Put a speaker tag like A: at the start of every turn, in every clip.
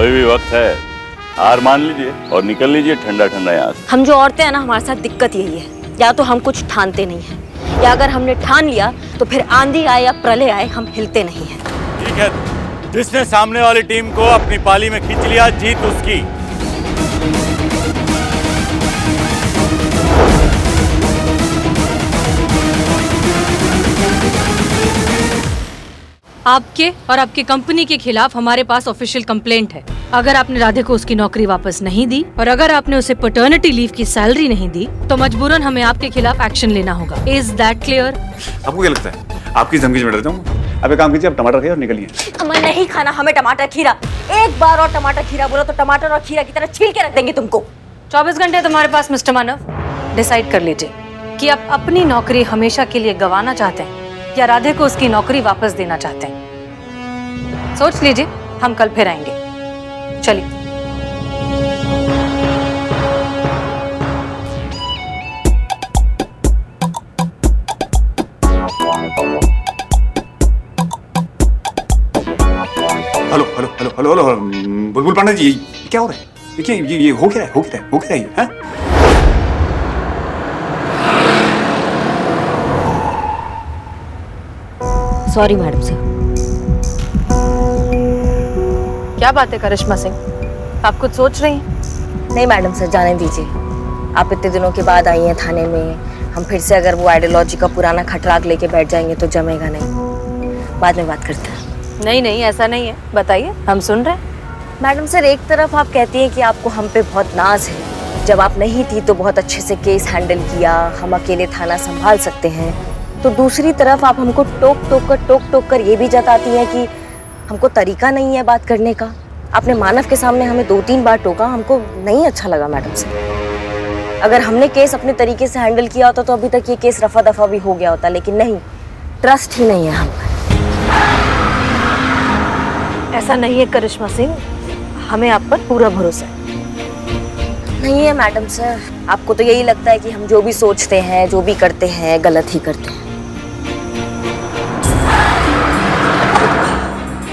A: अभी भी वक्त है, हार मान लीजिए और निकल लीजिए ठंडा ठंडा यहाँ से।
B: हम जो औरतें हैं ना, हमारे साथ दिक्कत यही है, या तो हम कुछ ठानते नहीं हैं, या अगर हमने ठान लिया तो फिर आंधी आए या प्रलय आए हम हिलते नहीं हैं।
A: ठीक है, जिसने सामने वाली टीम को अपनी पाली में खींच लिया, जीत उसकी।
C: आपके और आपकी कंपनी के खिलाफ हमारे पास ऑफिशियल कंप्लेंट है। अगर आपने राधे को उसकी नौकरी वापस नहीं दी और अगर आपने उसे पैटर्निटी लीव की सैलरी नहीं दी तो मजबूरन हमें आपके खिलाफ एक्शन लेना होगा। Is that clear?
D: आपको क्या लगता है आपकी धमकी में डर जाऊंगा? अब एक काम कीजिए, आप टमाटर खाइए और निकलिए।
B: हमें नहीं खाना, हमें टमाटर खीरा। एक बार और टमाटर खीरा बोला तो टमाटर और खीरा की तरह छील के रख देंगे तुमको।
C: 24 घंटे तुम्हारे पास मिस्टर मानव। डिसाइड कर लीजिए कि आप अपनी नौकरी हमेशा के लिए गंवाना चाहते हैं या राधे को उसकी नौकरी वापस देना चाहते हैं। सोच लीजिए, हम कल फिर आएंगे। चलिए।
D: Hello hello hello hello hello बुलबुल पांडे जी, ये क्या हो रहा है? देखिए ये हो क्या रहा है, हो क्या रहा है, हो क्या रहा है, हाँ?
B: Sorry madam sir.
C: क्या बात है करिश्मा सिंह, आप कुछ सोच रही हैं?
B: नहीं मैडम सर, जाने दीजिए। आप इतने दिनों के बाद आई हैं थाने में, हम फिर से अगर वो आइडियोलॉजी का पुराना खटराग लेके बैठ जाएंगे तो जमेगा नहीं। बाद में बात करते हैं।
C: नहीं नहीं, ऐसा नहीं है, बताइए, हम सुन रहे हैं।
B: मैडम सर, एक तरफ आप कहती हैं कि आपको हम पे बहुत नाज है, जब आप नहीं थी तो बहुत अच्छे से केस हैंडल किया, हम अकेले थाना संभाल सकते हैं, तो दूसरी तरफ आप हमको टोक टोक कर ये भी जताती हैं कि हमको तरीका नहीं है बात करने का। आपने मानव के सामने हमें 2-3 बार टोका, हमको नहीं अच्छा लगा मैडम सर। अगर हमने केस अपने तरीके से हैंडल किया होता तो अभी तक ये केस रफा दफा भी हो गया होता, लेकिन नहीं, ट्रस्ट ही नहीं है हम पर।
C: ऐसा नहीं है करिश्मा सिंह, हमें आप पर पूरा भरोसा है।
B: नहीं है मैडम सर, आपको तो यही लगता है कि हम जो भी सोचते हैं, जो भी करते हैं, गलत ही करते हैं।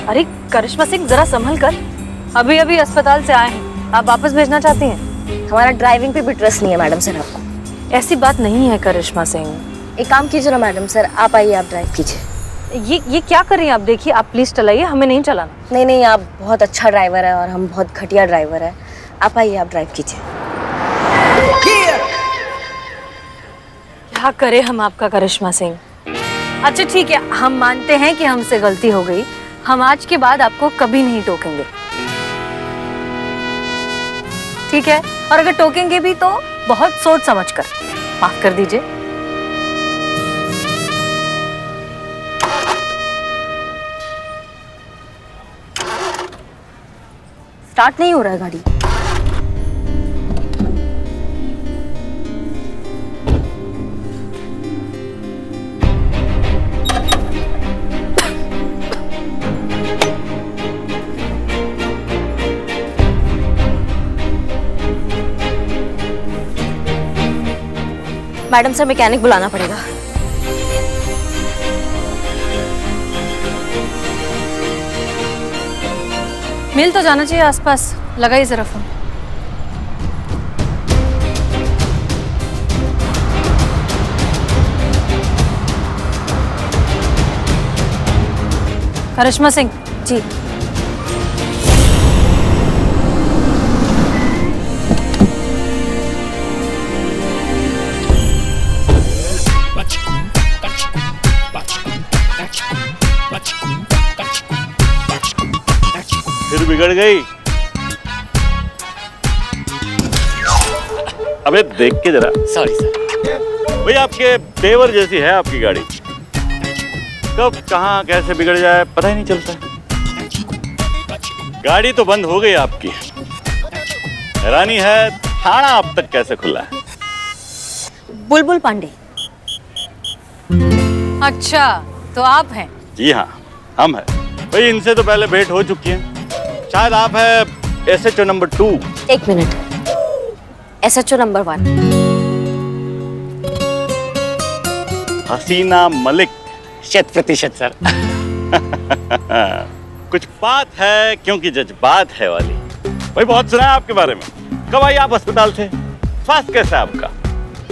C: अरे करिश्मा सिंह, जरा संभल कर, अभी अभी अस्पताल से आए हैं, आप वापस भेजना चाहती हैं?
B: हमारा ड्राइविंग पे भी ट्रस्ट नहीं है मैडम सर आपको।
C: ऐसी बात नहीं है करिश्मा सिंह।
B: एक काम कीजिए ना मैडम सर, आप आइए, आप ड्राइव कीजिए।
C: ये क्या कर रही हैं आप? देखिए, आप प्लीज चलाइए, हमें नहीं चलाना।
B: नहीं नहीं, आप बहुत अच्छा ड्राइवर है और हम बहुत घटिया ड्राइवर है। आप आइए, आप ड्राइव कीजिए।
C: क्या करे हम आपका करिश्मा सिंह। अच्छा ठीक है, हम मानते हैं कि हमसे गलती हो गई, हम आज के बाद आपको कभी नहीं टोकेंगे, ठीक है? और अगर टोकेंगे भी तो बहुत सोच समझ कर। माफ कर दीजिए।
B: स्टार्ट नहीं हो रहा है गाड़ी। मैडम सर, मैकेनिक बुलाना पड़ेगा।
C: मिल तो जाना चाहिए आसपास, लगाइए जरा फोन। करिश्मा सिंह
B: जी।
A: फिर बिगड़ गई। अबे देख के जरा।
E: Sorry sir.
A: भाई आपके तेवर जैसी है आपकी गाड़ी, कब कहाँ कैसे बिगड़ जाए पता ही नहीं चलता। गाड़ी तो बंद हो गई आपकी, हैरानी है थाना अब तक कैसे खुला है।
B: बुलबुल पांडे।
C: अच्छा, तो आप हैं?
A: जी हाँ, हम हैं। भाई इनसे तो पहले भेंट हो चुकी है, शायद आप है SHO नंबर 2।
B: एक मिनट, SHO नंबर 1
A: हसीना मलिक।
E: 100% सर।
A: कुछ बात है क्योंकि जज्बात है वाली। भाई बहुत सुना है आपके बारे में। कब आई आप अस्पताल से? स्वास्थ्य कैसा है आपका?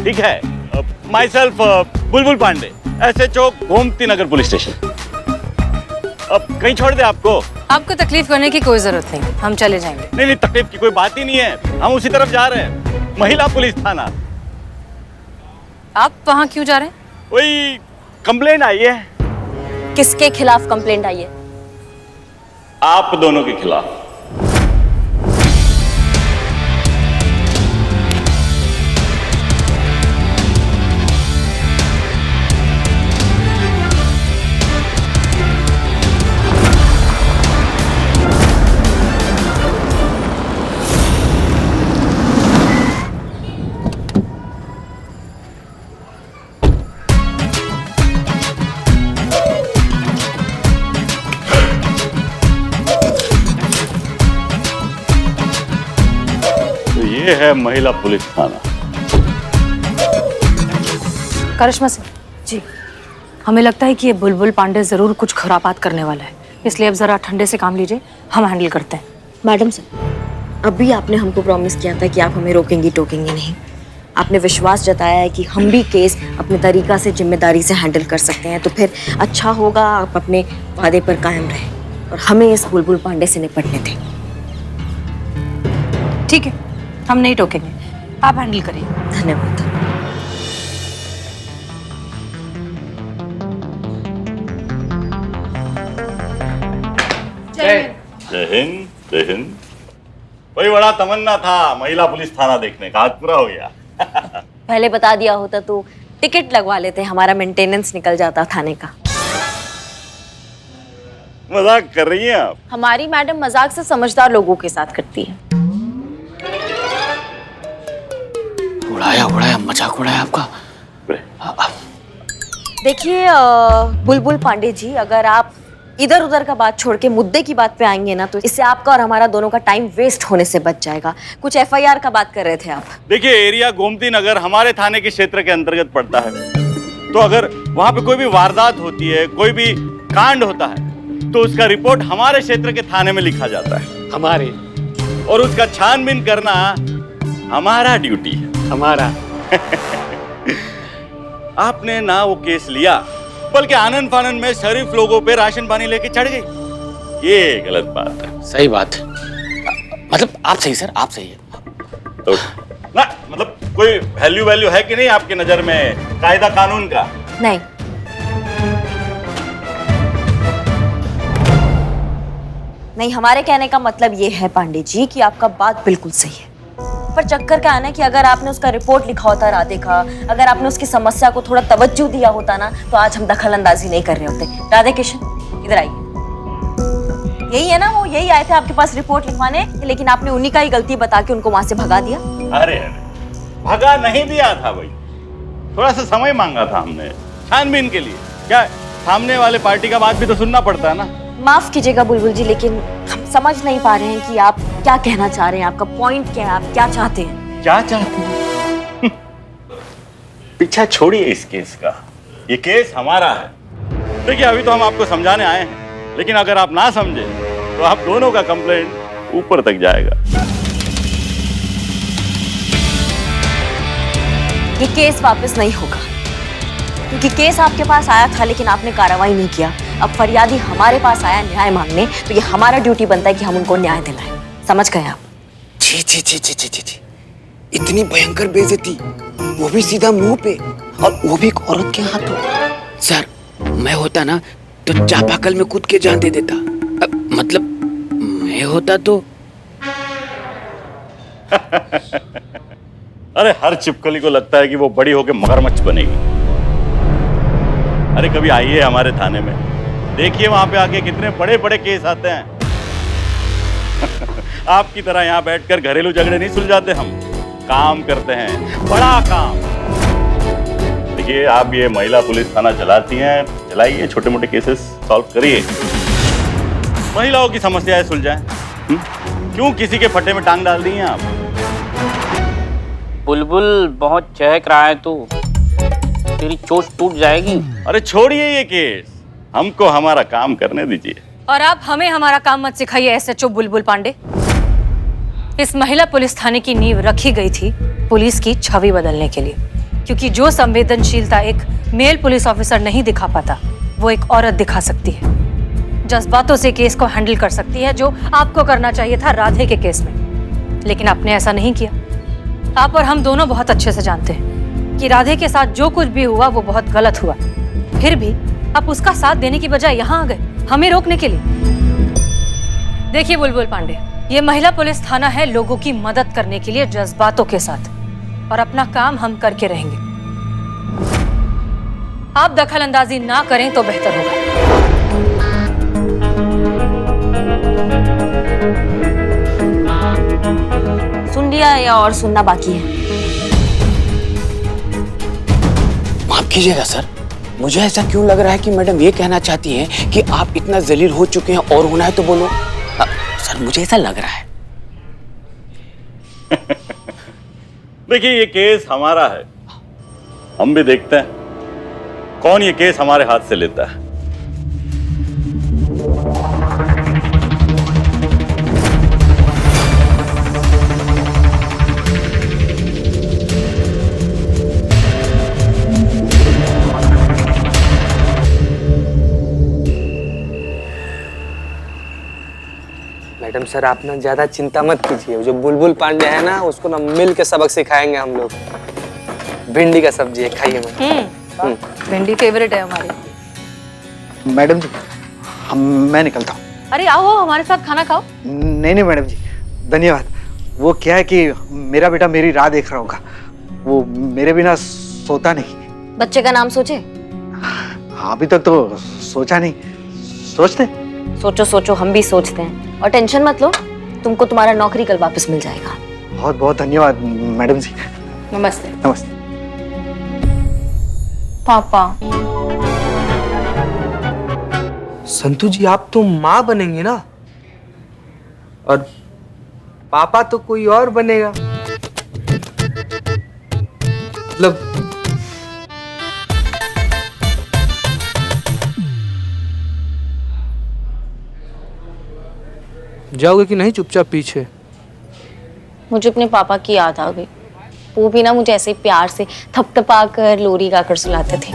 A: ठीक है। My self Bulbul Pandey, SHO Gomti Nagar police station. अब कहीं छोड़ दे आपको?
C: आपको तकलीफ करने की कोई जरूरत नहीं, हम चले जाएंगे।
A: नहीं नहीं, तकलीफ की कोई बात ही नहीं है, हम उसी तरफ जा रहे हैं, महिला पुलिस थाना।
C: आप वहाँ क्यों जा रहे हैं?
A: वही कंप्लेंट आई है।
B: किसके खिलाफ कंप्लेंट आई है?
A: आप दोनों के खिलाफ। ये है महिला पुलिस थाना।
C: करिश्मा सिंह जी, हमें लगता है कि ये बुलबुल पांडे जरूर कुछ खुरापात करने वाला है, इसलिए अब जरा ठंडे से काम लीजिए, हम हैंडल करते हैं।
B: मैडम सर, अभी आपने हमको प्रॉमिस किया था कि आप हमें रोकेंगी टोकेंगी नहीं। आपने विश्वास जताया है कि हम भी केस अपने तरीका से जिम्मेदारी से हैंडल कर सकते हैं, तो फिर अच्छा होगा आप अपने वादे पर कायम रहें और हमें इस बुलबुल पांडे से निपटने दें।
C: ठीक है, हम नहीं टोकेंगे, आप हैंडल करिए।
B: धन्यवाद।
A: जय हिंद जय हिंद। वही बड़ा तमन्ना था महिला पुलिस थाना देखने का, आज पूरा हो गया।
B: पहले बता दिया होता तो टिकट लगवा लेते, हमारा मेंटेनेंस निकल जाता थाने का।
A: मजाक कर रही हैं आप?
B: हमारी मैडम मजाक से समझदार लोगों के साथ करती है।
F: उड़ाया मजाक उड़ाया आपका।
B: देखिए बुलबुल पांडे जी, अगर आप इधर उधर का बात छोड़ के मुद्दे की बात पे आएंगे ना, तो इससे आपका और हमारा दोनों का टाइम वेस्ट होने से बच जाएगा। कुछ FIR का बात कर रहे थे आप।
A: देखिए, एरिया गोमती नगर हमारे थाने के क्षेत्र के अंतर्गत पड़ता है, तो अगर वहां पे कोई भी वारदात होती है, कोई भी कांड होता है, तो उसका रिपोर्ट हमारे क्षेत्र के थाने में लिखा जाता है।
F: हमारे
A: और उसका छानबीन करना हमारा ड्यूटी है।
F: हमारा
A: आपने ना वो केस लिया, बल्कि आनन फानन में शरीफ लोगों पे राशन पानी लेके चढ़ गई। ये गलत बात है।
F: सही बात है, मतलब आप सही सर, आप सही है।
A: तो ना मतलब कोई वैल्यू है कि नहीं आपकी नजर में कायदा कानून का?
B: नहीं, नहीं, हमारे कहने का मतलब ये है पांडे जी कि आपका बात बिल्कुल सही है, पर चक्कर क्या है ना कि अगर आपने उसका रिपोर्ट लिखा होता राधे का, अगर आपने उसकी समस्या को थोड़ा तवज्जो दिया होता ना, तो आज हम दखल अंदाजी नहीं कर रहे होते। राधे किशन, इधर आइए। यही है ना, वो यही आए थे आपके पास रिपोर्ट लिखवाने, लेकिन आपने उन्हीं का ही गलती बता के उनको वहां से भगा दिया।
A: अरे भगा नहीं दिया था भाई, थोड़ा सा समय मांगा था हमने छानबीन के लिए। क्या सामने वाले पार्टी का बात भी तो सुनना पड़ता है ना।
B: माफ कीजिएगा बुलबुल जी, लेकिन हम समझ नहीं पा रहे हैं कि आप क्या कहना चाह रहे हैं, आपका पॉइंट क्या है, आप क्या चाहते हैं?
A: क्या चाहते हैं? पीछा छोड़िए इस केस का, ये केस हमारा है। देखिए, अभी तो हम आपको समझाने आए हैं, लेकिन अगर आप ना समझे तो आप दोनों का कंप्लेंट ऊपर तक जाएगा।
B: ये केस वापस नहीं होगा, क्योंकि केस आपके पास आया था लेकिन आपने कार्रवाई नहीं किया। अब फरियादी हमारे पास आया न्याय मांगने, तो ये हमारा ड्यूटी बनता है कि हम उनको न्याय दिलाएं। समझ गए आप?
G: छी छी छी छी छी छी छी, इतनी भयंकर बेइज्जती, वो भी सीधा मुंह पे, और वो भी एक औरत के हाथों। सर, मैं होता ना तो चापाकल में कूद के जान दे देता। मतलब मैं होता तो
A: अरे हर चिपकली को लगता है कि वो बड़ी होकर मगरमच्छ बनेगी। अरे कभी आइए हमारे थाने में, देखिए वहां पे आके कितने बड़े बड़े केस आते हैं। आपकी तरह यहाँ बैठकर घरेलू झगड़े नहीं सुलझाते, हम काम करते हैं, बड़ा काम। देखिए, आप ये महिला पुलिस थाना चलाती हैं, चलाइए, छोटे मोटे केसेस सॉल्व करिए, महिलाओं की समस्याएं सुलझाएं। क्यों किसी के फट्टे में टांग डाल दी हैं आप?
H: बुलबुल बहुत चहक रहा है, तो तेरी चोट टूट जाएगी।
A: अरे छोड़िए ये केस, हमको हमारा काम करने दीजिए।
C: और आप हमें हमारा काम मत सिखाइए एसएचओ बुलबुल पांडे। इस महिला पुलिस थाने की नींव रखी गई थी पुलिस की छवि बदलने के लिए, क्योंकि जो संवेदनशीलता एक मेल पुलिस ऑफिसर नहीं दिखा पाता वो एक औरत दिखा सकती है। जज्बातों से केस को हैंडल कर सकती है, जो आपको करना चाहिए था राधे के केस में, लेकिन आपने ऐसा नहीं किया। आप और हम दोनों बहुत अच्छे से जानते हैं कि राधे के साथ जो कुछ भी हुआ वो बहुत गलत हुआ, फिर भी आप उसका साथ देने की बजाय यहाँ आ गए हमें रोकने के लिए। देखिए बुलबुल पांडे, ये महिला पुलिस थाना है लोगों की मदद करने के लिए जज्बातों के साथ, और अपना काम हम करके रहेंगे। आप दखल अंदाजी ना करें तो बेहतर होगा।
B: सुन लिया या और सुनना बाकी है?
G: माफ कीजिएगा सर, मुझे ऐसा क्यों लग रहा है कि मैडम ये कहना चाहती हैं कि आप इतना जलील हो चुके हैं और होना है तो बोलो। सर मुझे ऐसा लग रहा है।
A: देखिए, ये केस हमारा है, हम भी देखते हैं कौन ये केस हमारे हाथ से लेता है।
E: मैडम सर, आप ना ज्यादा चिंता मत कीजिए। जो बुलबुल पांडे है ना, उसको ना मिल के सबक सिखाएंगे हम लोग। भिंडी का सब्जी है, खाइए मैम।
C: भिंडी फेवरेट है हमारी।
I: मैडम जी, मैं निकलता हूँ।
C: अरे आओ हमारे साथ खाना खाओ।
I: नहीं मैडम जी, धन्यवाद। वो क्या है कि मेरा बेटा मेरी राह देख रहा होगा, वो मेरे बिना सोता नहीं।
B: बच्चे का नाम सोचे?
I: अभी तक तो सोचा नहीं, सोचते।
B: सोचो सोचो, हम भी सोचते हैं। और टेंशन मत लो, तुमको तुम्हारा नौकरी कल वापस मिल जाएगा।
I: बहुत बहुत धन्यवाद मैडम जी।
C: नमस्ते।
I: नमस्ते।
B: पापा,
E: संतू जी, आप तो माँ बनेंगे ना, और पापा तो कोई और बनेगा। मतलब जाओगे कि नहीं चुपचाप पीछे?
B: मुझे अपने पापा की याद आ गई। वो भी ना मुझे ऐसे ही प्यार से थपथपा कर लोरी गाकर सुलाते थे।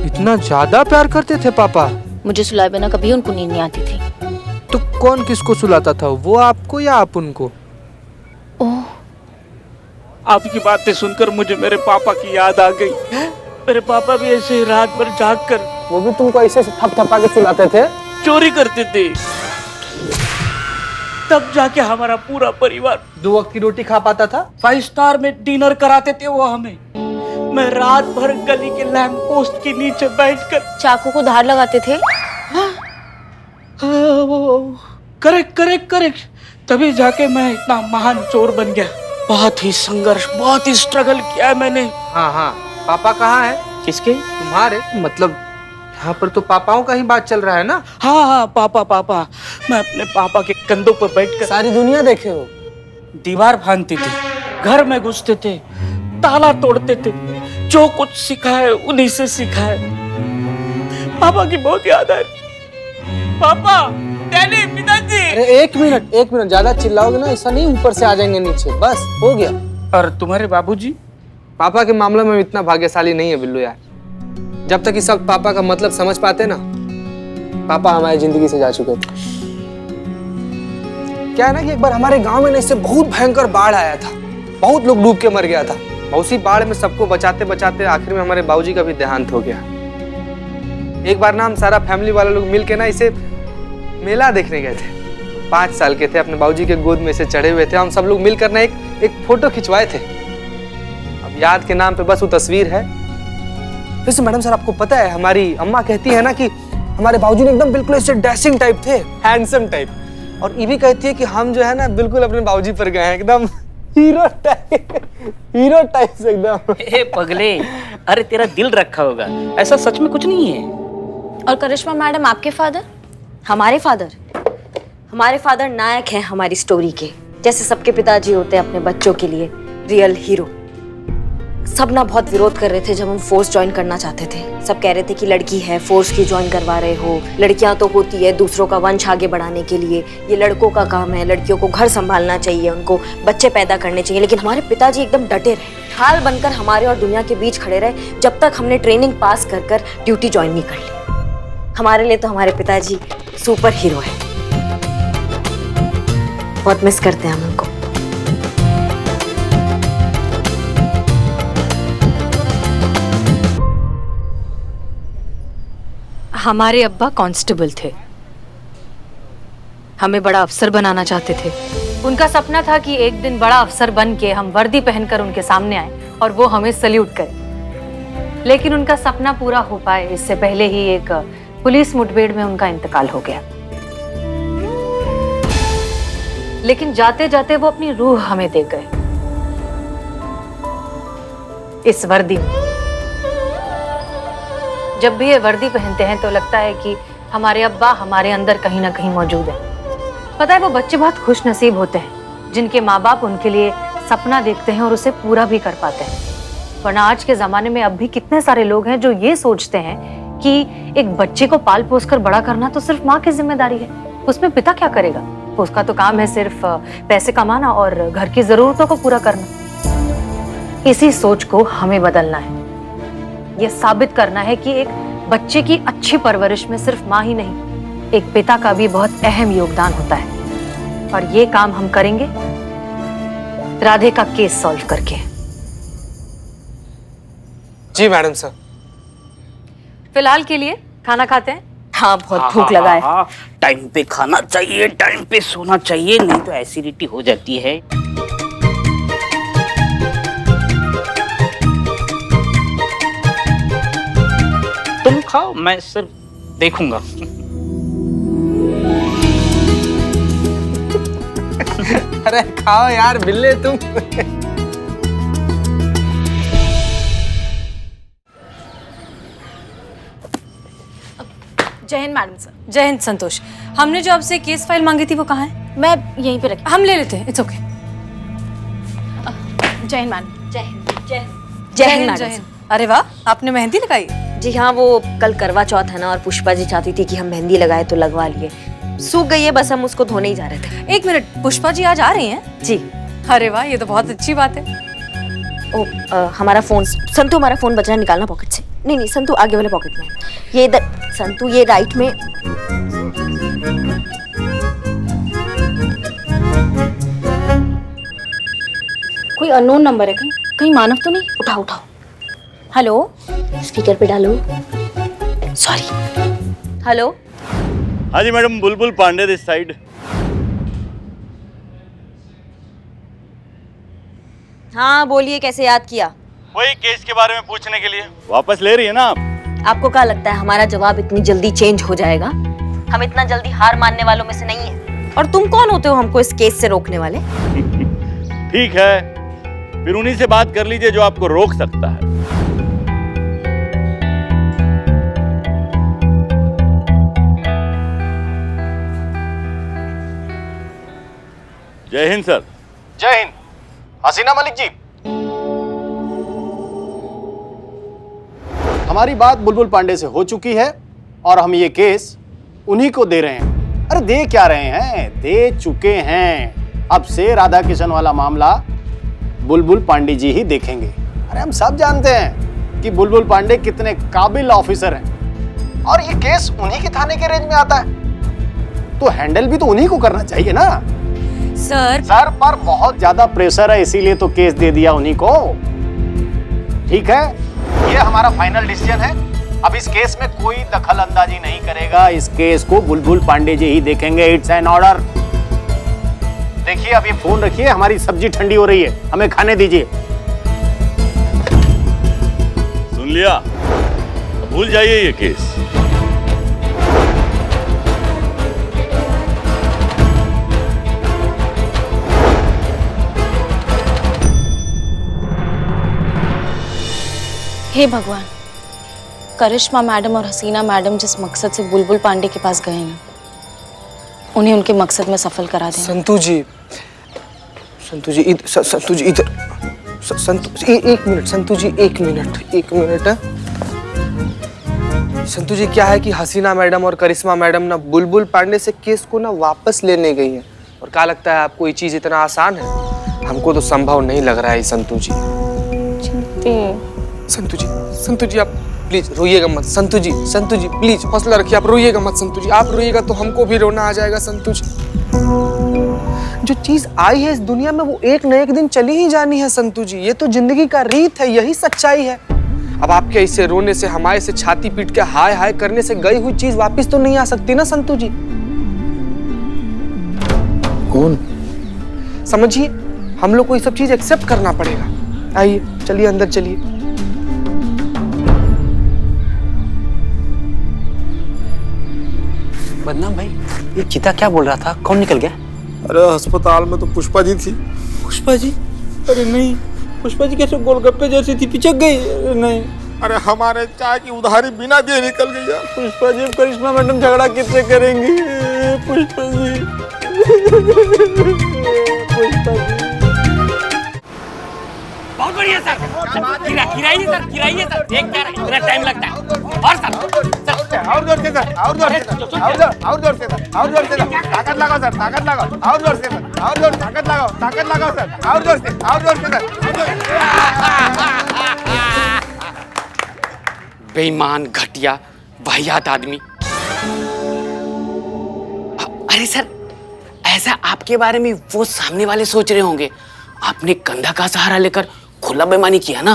E: इतना ज्यादा प्यार करते थे पापा?
B: मुझे सुलाए बिना कभी उनको नींद नहीं आती थी।
E: तो कौन किसको सुलाता था, वो आपको या आप उनको?
B: ओह,
H: आपकी बातें सुनकर मुझे मेरे पापा की याद आ गई। मेरे पापा भी ऐसे ही रात भर जाग कर
E: वो भी तुमको ऐसे थपथपा के सुलाते थे?
H: चोरी करते थे, तब जाके हमारा पूरा परिवार
E: 2 वक्त की रोटी खा पाता था।
H: 5 स्टार में डिनर कराते थे वो हमें। मैं रात भर गली के लैंप पोस्ट के नीचे बैठकर
B: चाकू को धार लगाते थे।
H: करेक्ट करेक्ट करेक्ट, तभी जाके मैं इतना महान चोर बन गया। बहुत ही संघर्ष, बहुत ही स्ट्रगल किया है मैंने।
E: हाँ हाँ, पापा कहाँ है?
H: किसके?
E: तुम्हारे। मतलब यहाँ पर तो पापाओं का ही बात चल रहा है ना?
H: हाँ हाँ, पापा। मैं अपने पापा के कंधों पर बैठकर
E: सारी दुनिया देखे हो।
H: दीवार फांदते थे, घर में घुसते थे, ताला तोड़ते थे। जो कुछ सीखा है उन्हीं से सीखा है। पापा की बहुत याद है। पापा, डैडी, पिताजी।
E: अरे एक मिनट, ज्यादा चिल्लाओगे ना, ऐसा नहीं ऊपर से आ जाएंगे नीचे। बस हो गया।
H: और तुम्हारे बाबूजी?
E: पापा के मामले में इतना भाग्यशाली नहीं है बिल्लू यार। जब तक इस वक्त पापा का मतलब समझ पाते ना, पापा हमारी जिंदगी से जा चुके थे। क्या है ना कि एक बार हमारे गांव में इससे बहुत भयंकर बाढ़ आया था, बहुत लोग डूब के मर गया था। उसी बाढ़ में सबको बचाते बचाते आखिर में हमारे बाबूजी का भी देहांत हो गया। एक बार ना हम सारा फैमिली वाले लोग मिल के ना इसे मेला देखने गए थे। 5 साल के थे, अपने बाबूजी के गोद में से चढ़े हुए थे। हम सब लोग मिलकर ना एक फोटो खिंचवाए थे। अब याद के नाम पे बस वो तस्वीर है। वैसे मैडम सर, आपको पता है हमारी अम्मा कहती है ना कि हमारे बाबूजी ने एकदम बिल्कुल ऐसे डैशिंग टाइप थे, हैंडसम टाइप। और ये भी कहती है कि हम जो है ना बिल्कुल अपने बाबूजी पर गए हैं, एकदम हीरो टाइप से एकदम।
H: ए पगले, अरे तेरा दिल रखा होगा, ऐसा सच में कुछ नहीं है।
B: और करिश्मा मैडम, आपके फादर? हमारे फादर नायक हैं हमारी स्टोरी के। जैसे सबके पिताजी होते हैं अपने बच्चों के लिए रियल हीरो, सब ना बहुत विरोध कर रहे थे जब हम फोर्स ज्वाइन करना चाहते थे। सब कह रहे थे कि लड़की है, फोर्स की ज्वाइन करवा रहे हो, लड़कियां तो होती है दूसरों का वंश आगे बढ़ाने के लिए, ये लड़कों का काम है, लड़कियों को घर संभालना चाहिए, उनको बच्चे पैदा करने चाहिए। लेकिन हमारे पिताजी एकदम डटे रहे, ढाल बनकर हमारे और दुनिया के बीच खड़े रहे जब तक हमने ट्रेनिंग पास कर कर ड्यूटी ज्वाइन नहीं कर ली। हमारे लिए तो हमारे पिताजी सुपर हीरो है, बहुत मिस करते हैं हम उनको।
C: हमारे अब्बा कांस्टेबल थे, हमें बड़ा अफसर बनाना चाहते थे। उनका सपना था कि एक दिन बड़ा अफसर बन के हम वर्दी पहनकर उनके सामने आए और वो हमें सल्यूट करें। लेकिन उनका सपना पूरा हो पाए इससे पहले ही एक पुलिस मुठभेड़ में उनका इंतकाल हो गया। लेकिन जाते जाते वो अपनी रूह हमें दे गए इस वर्दी में। जब भी ये वर्दी पहनते हैं तो लगता है कि हमारे अब्बा हमारे अंदर कहीं ना कहीं मौजूद है। पता है, वो बच्चे बहुत खुश नसीब होते हैं जिनके माँ बाप उनके लिए सपना देखते हैं और उसे पूरा भी कर पाते हैं। वरना आज के जमाने में अब भी कितने सारे लोग हैं जो ये सोचते हैं कि एक बच्चे को पाल पोस कर बड़ा करना तो सिर्फ माँ की जिम्मेदारी है, उसमें पिता क्या करेगा, उसका तो काम है सिर्फ पैसे कमाना और घर की जरूरतों को पूरा करना। इसी सोच को हमें बदलना है। यह साबित करना है कि एक बच्चे की अच्छी परवरिश में सिर्फ माँ ही नहीं, एक पिता का भी बहुत अहम योगदान होता है। और ये काम हम करेंगे राधे का केस सॉल्व करके।
E: जी मैडम सर।
C: फिलहाल के लिए खाना खाते हैं।
B: हाँ, बहुत भूख लगा है।
F: टाइम पे खाना चाहिए, टाइम पे सोना चाहिए, नहीं तो एसिडिटी हो जाती है। तुम खाओ, मैं सिर्फ देखूंगा।
E: अरे खाओ यार बिल्ले तुम।
C: जय हिंद मैडम सर। जय हिंद संतोष। हमने जो आपसे केस फाइल मांगी थी वो कहाँ है?
B: मैं यहीं पे रखी।
C: हम ले लेते हैं, इट्स ओके।
B: जय हिंद मैडम। जय हिंद। जय हिंद।
C: जय हिंद मैडम। अरे वाह, आपने मेहंदी लगाई?
B: जी हाँ, वो कल करवा चौथ है ना और पुष्पा जी चाहती थी कि हम मेहंदी लगाए तो लगवा लिए। सूख गई है, बस हम उसको धोने ही जा रहे थे।
C: एक मिनट, पुष्पा जी आज आ रही हैं?
B: जी।
C: अरे वाह, ये तो बहुत अच्छी बात है।
B: ओ, हमारा फोन, संतु हमारा फोन बचा, निकालना पॉकेट से। नहीं नहीं संतु, आगे वाले पॉकेट में। ये इधर संतु, ये राइट में। कोई अननोन नंबर है, कहीं मानव तो नहीं? उठाओ उठाओ। हेलो, स्पीकर पे डालो। सॉरी। हेलो।
A: हाँ जी madam, Bulbul Pandey this side.
B: हाँ बोलिए, कैसे याद किया?
A: वही केस के बारे में पूछने के लिए। वापस ले रही है ना आप?
B: आपको क्या लगता है हमारा जवाब इतनी जल्दी चेंज हो जाएगा? हम इतना जल्दी हार मानने वालों में से नहीं है। और तुम कौन होते हो हमको इस केस से रोकने वाले?
A: ठीक है, फिर उन्हीं से बात कर लीजिए जो आपको रोक सकता है। जय हिंद सर।
J: जय हिंद। हसीना मलिक जी, हमारी बात बुलबुल पांडे से हो चुकी है और हम ये केस उन्हीं को दे रहे हैं। अरे दे क्या रहे हैं, दे चुके हैं। अब से राधा किशन वाला मामला बुलबुल पांडे जी ही देखेंगे। अरे हम सब जानते हैं कि बुलबुल पांडे कितने काबिल ऑफिसर हैं और ये केस उन्हीं के थाने के रेंज में आता है, तो हैंडल भी तो उन्हीं को करना चाहिए ना। सर पर बहुत ज्यादा प्रेशर है, इसीलिए तो केस दे दिया उन्हीं को। ठीक है, ये हमारा फाइनल डिसीजन है। अब इस केस में कोई दखल अंदाजी नहीं करेगा, इस केस को बुलबुल पांडे जी ही देखेंगे। It's an order. देखिए, अब ये फोन रखिए, हमारी सब्जी ठंडी हो रही है, हमें खाने दीजिए।
A: सुन लिया, भूल जाइए ये केस।
K: हे भगवान, करिश्मा मैडम और हसीना मैडम जिस मकसद से बुलबुल पांडे के पास गए हैं, उन्हें उनके मकसद में सफल करा देना।
E: संतु जी इधर। संतु एक मिनट संतु जी, एक मिनट। संतु जी, क्या है कि हसीना मैडम और करिश्मा मैडम ना बुलबुल पांडे से केस को ना वापस लेने गई हैं। और क्या लगता है आपको ये चीज इतना आसान है? हमको तो संभव नहीं लग रहा है संतु जी। संतु जी आप प्लीज रोइएगा मत। संतु जी प्लीज हौसला रखिए, आप रोइएगा मत संतु जी। आप रोइएगा तो हमको भी रोना आ जाएगा संतु जी। जो चीज आई है इस दुनिया में वो एक न एक दिन चली ही जानी है संतु जी। ये तो जिंदगी का रीत है, यही सच्चाई है। अब आपके ऐसे रोने से, हमारे से छाती पीट के हाय हाय करने से गई हुई चीज वापस तो नहीं आ सकती ना संतु जी।
I: कौन?
E: समझिए, हम लोग को ये सब चीज एक्सेप्ट करना पड़ेगा। आइए चलिए अंदर चलिए।
F: बदनाम भाई, ये चीता क्या बोल रहा था? कौन निकल गया?
L: अरे अस्पताल में तो पुष्पा जी थी।
H: पुष्पा जी? अरे नहीं, पुष्पा जी कैसे गोलगप्पे जैसी थी, पिचक गई? अरे नहीं।
L: अरे हमारे चाय की उधारी बिना दिए निकल गई यार।
H: पुष्पा जी, करिश्मा मैडम झगड़ा किससे करेंगी? पुष्पा जी, पुष्पा जी।
F: बहुत बढ़िया सर। किराइए सर, किराइए सर। देख क्या इतना टाइम लगता है। और सर
L: और जोर से सर, और जोर से सर, और जोर से सर, और जोर से सर। ताकत लगाओ सर, ताकत लगाओ, और जोर से सर, और जोर, ताकत लगाओ सर, और जोर से सर।
G: बेईमान, घटिया, वाहियात आदमी। अरे सर, ऐसा आपके बारे में वो सामने वाले सोच रहे होंगे। आपने कंधा का सहारा लेकर खुला बेईमानी किया ना।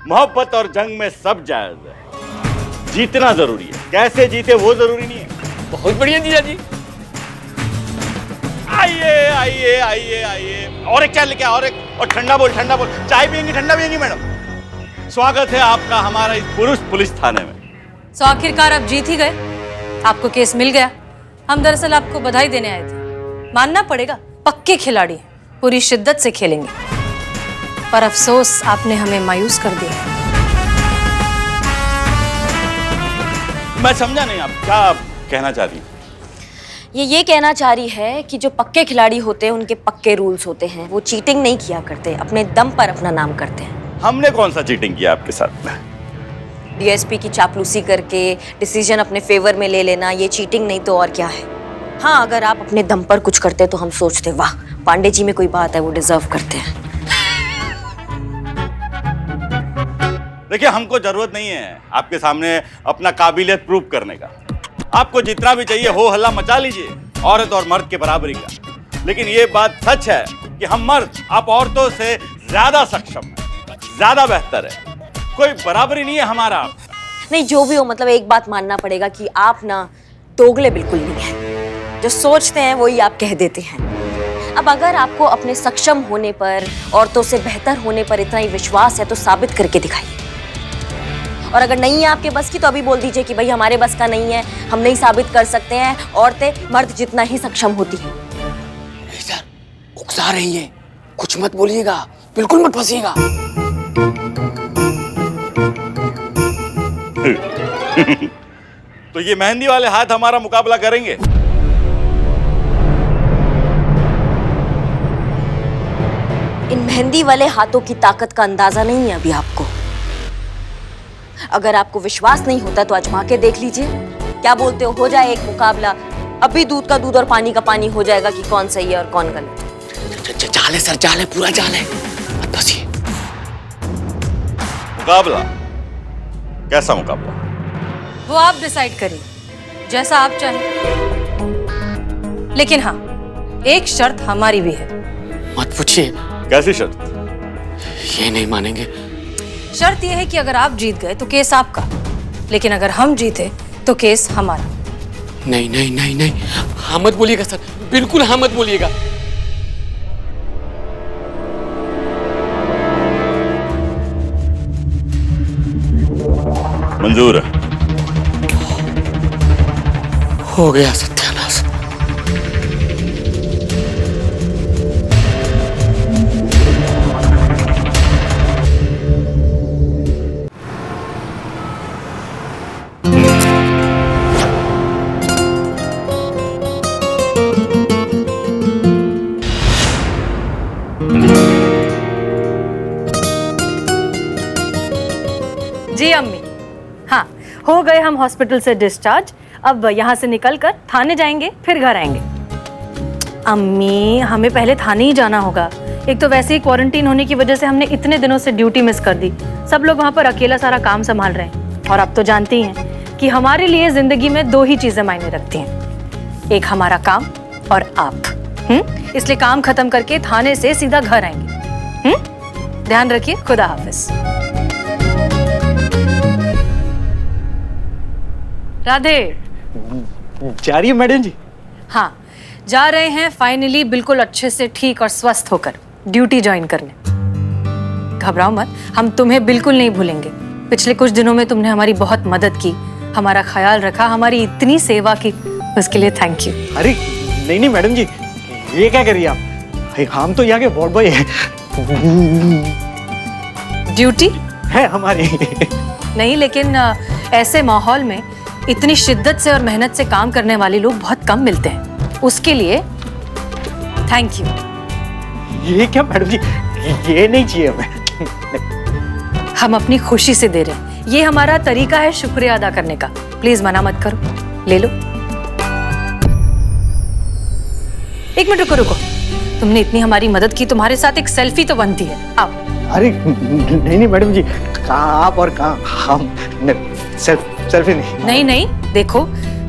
A: मोहब्बत और जंग में सब जायज है। जीतना जरूरी है, कैसे जीते वो जरूरी नहीं है।
G: बहुत बढ़िया जीजा जी।
A: आइए आइए आइए आइए। और एक चाय लेके आओ, और ठंडा बोल। चाय पियेंगी, ठंडा पियेंगी मैडम? स्वागत है आपका हमारा इस पुलिस थाने में।
C: तो आखिरकार आप जीत ही गए, आपको केस मिल गया। हम दरअसल आपको बधाई देने आए थे। मानना पड़ेगा, पक्के खिलाड़ी हैं, पूरी शिद्दत से खेलेंगे। पर अफसोस आपने हमें मायूस कर दिया।
A: मैं समझा नहीं, आप क्या कहना चाह रही हैं?
B: ये कहना चाह रही है कि जो पक्के खिलाड़ी होते हैं उनके पक्के रूल्स होते हैं। वो चीटिंग नहीं किया करते, अपने दम पर अपना नाम करते हैं।
A: हमने कौन सा चीटिंग किया आपके साथ में?
B: डीएसपी की चापलूसी करके डिसीजन अपने फेवर में ले लेना, ये चीटिंग नहीं तो और क्या है। हाँ, अगर आप अपने दम पर कुछ करते तो हम सोचते वाह, पांडे जी में कोई बात है, वो डिजर्व करते हैं।
A: देखिए, हमको जरूरत नहीं है आपके सामने अपना काबिलियत प्रूव करने का। आपको जितना भी चाहिए हो हल्ला मचा लीजिए, औरत और मर्द के बराबरी का। लेकिन ये बात सच है कि हम मर्द आप औरतों से ज्यादा सक्षम है, ज्यादा बेहतर है। कोई बराबरी नहीं है हमारा।
B: नहीं, जो भी हो, मतलब एक बात मानना पड़ेगा कि आप ना दोगले बिल्कुल नहीं हैं। जो सोचते हैं वही आप कह देते हैं। अब अगर आपको अपने सक्षम होने पर, औरतों से बेहतर होने पर इतना ही विश्वास है तो साबित करके दिखाइए। और अगर नहीं है आपके बस की तो अभी बोल दीजिए कि भाई हमारे बस का नहीं है, हम नहीं साबित कर सकते हैं। औरतें मर्द जितना ही सक्षम होती हैं।
G: सर, उकसा रही है, कुछ मत बोलिएगा, बिल्कुल मत फंसिएगा।
A: तो ये मेहंदी वाले हाथ हमारा मुकाबला करेंगे?
B: इन मेहंदी वाले हाथों की ताकत का अंदाजा नहीं है अभी आपको। अगर आपको विश्वास नहीं होता तो आजमा के देख लीजिए। क्या बोलते हो जाए एक मुकाबला? अभी दूध का दूध और पानी का पानी हो जाएगा कि कौन सही है और कौन गलत।
G: जाल है सर, जाल है, पूरा जाल है, मत फंसिए।
A: मुकाबला? कैसा मुकाबला?
C: वो आप डिसाइड करिए, जैसा आप चाहें। लेकिन हाँ, एक शर्त हमारी भी है।
G: मत पूछिए।
A: कैसी शर्त?
G: ये नहीं मानेंगे।
C: शर्त यह है कि अगर आप जीत गए तो केस आपका, लेकिन अगर हम जीते तो केस हमारा।
G: नहीं नहीं नहीं नहीं, हाँ मत बोलिएगा सर, बिल्कुल हाँ मत बोलिएगा।
A: मंजूर है।
G: हो गया सत्यानाश।
C: हो गए हम हॉस्पिटल से डिस्चार्ज। अब यहाँ से निकलकर थाने जाएंगे, फिर घर आएंगे। अम्मी, हमें पहले थाने ही जाना होगा। एक तो वैसे ही क्वारंटीन होने की वजह से हमने इतने दिनों से ड्यूटी मिस कर दी। सब लोग वहाँ पर अकेला सारा काम संभाल रहे हैं। और अब तो जानती हैं कि हमारे लिए जिंदगी में दो ही चीजें मायने रखती हैं, एक हमारा काम और आप। इसलिए काम खत्म करके थाने से सीधा घर आएंगे। ध्यान रखिए। खुदा हाफिज। राधे।
I: जा रही है मैडम जी?
C: हाँ, जा रहे हैं फाइनली, बिल्कुल अच्छे से ठीक और स्वस्थ होकर ड्यूटी ज्वाइन करने। घबराओ मत, हम तुम्हें बिल्कुल नहीं भूलेंगे। पिछले कुछ दिनों में तुमने हमारी बहुत मदद की, हमारा ख्याल रखा, हमारी इतनी सेवा की, उसके लिए थैंक यू।
I: अरे नहीं मैडम जी, ये क्या करिए आप? हम तो यहाँ के वार्ड बॉय हैं।
C: ड्यूटी
I: है हमारी।
C: नहीं, लेकिन ऐसे माहौल में इतनी शिद्दत से और मेहनत से काम करने वाले लोग बहुत कम मिलते हैं। उसके लिए थैंक यू।
I: ये क्या मैडम जी, ये नहीं चाहिए हमें।
C: हम अपनी खुशी से दे रहे हैं, ये हमारा तरीका है शुक्रिया अदा करने का। प्लीज मना मत करो, ले लो। एक मिनट रुको। तुमने इतनी हमारी मदद की, तुम्हारे साथ एक सेल्फी तो बनती है। आओ।
I: अरे नहीं मैडम जी, कहाँ आप और कहाँ हम। सेल्फी
C: नहीं, देखो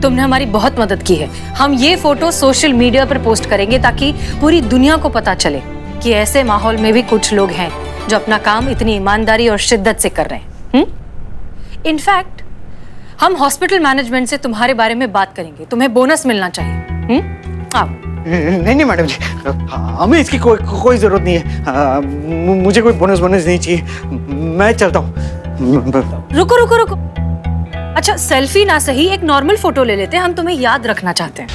C: तुमने हमारी बहुत मदद की है। हम ये फोटो सोशल मीडिया पर पोस्ट करेंगे ताकि पूरी दुनिया को पता चले कि ऐसे माहौल में भी कुछ लोग हैं जो अपना काम इतनी ईमानदारी और शिद्दत से कर रहे हैं। इनफैक्ट हम हॉस्पिटल मैनेजमेंट से तुम्हारे बारे में बात करेंगे, तुम्हें बोनस मिलना चाहिए। आओ।
I: नहीं मैडम जी, हमें इसकी कोई जरूरत नहीं है। मुझे कोई बोनस नहीं चाहिए। मैं चलता हूँ।
C: रुको। अच्छा, सेल्फी ना सही, एक नॉर्मल फोटो ले लेते हैं, हम तुम्हें याद रखना चाहते हैं।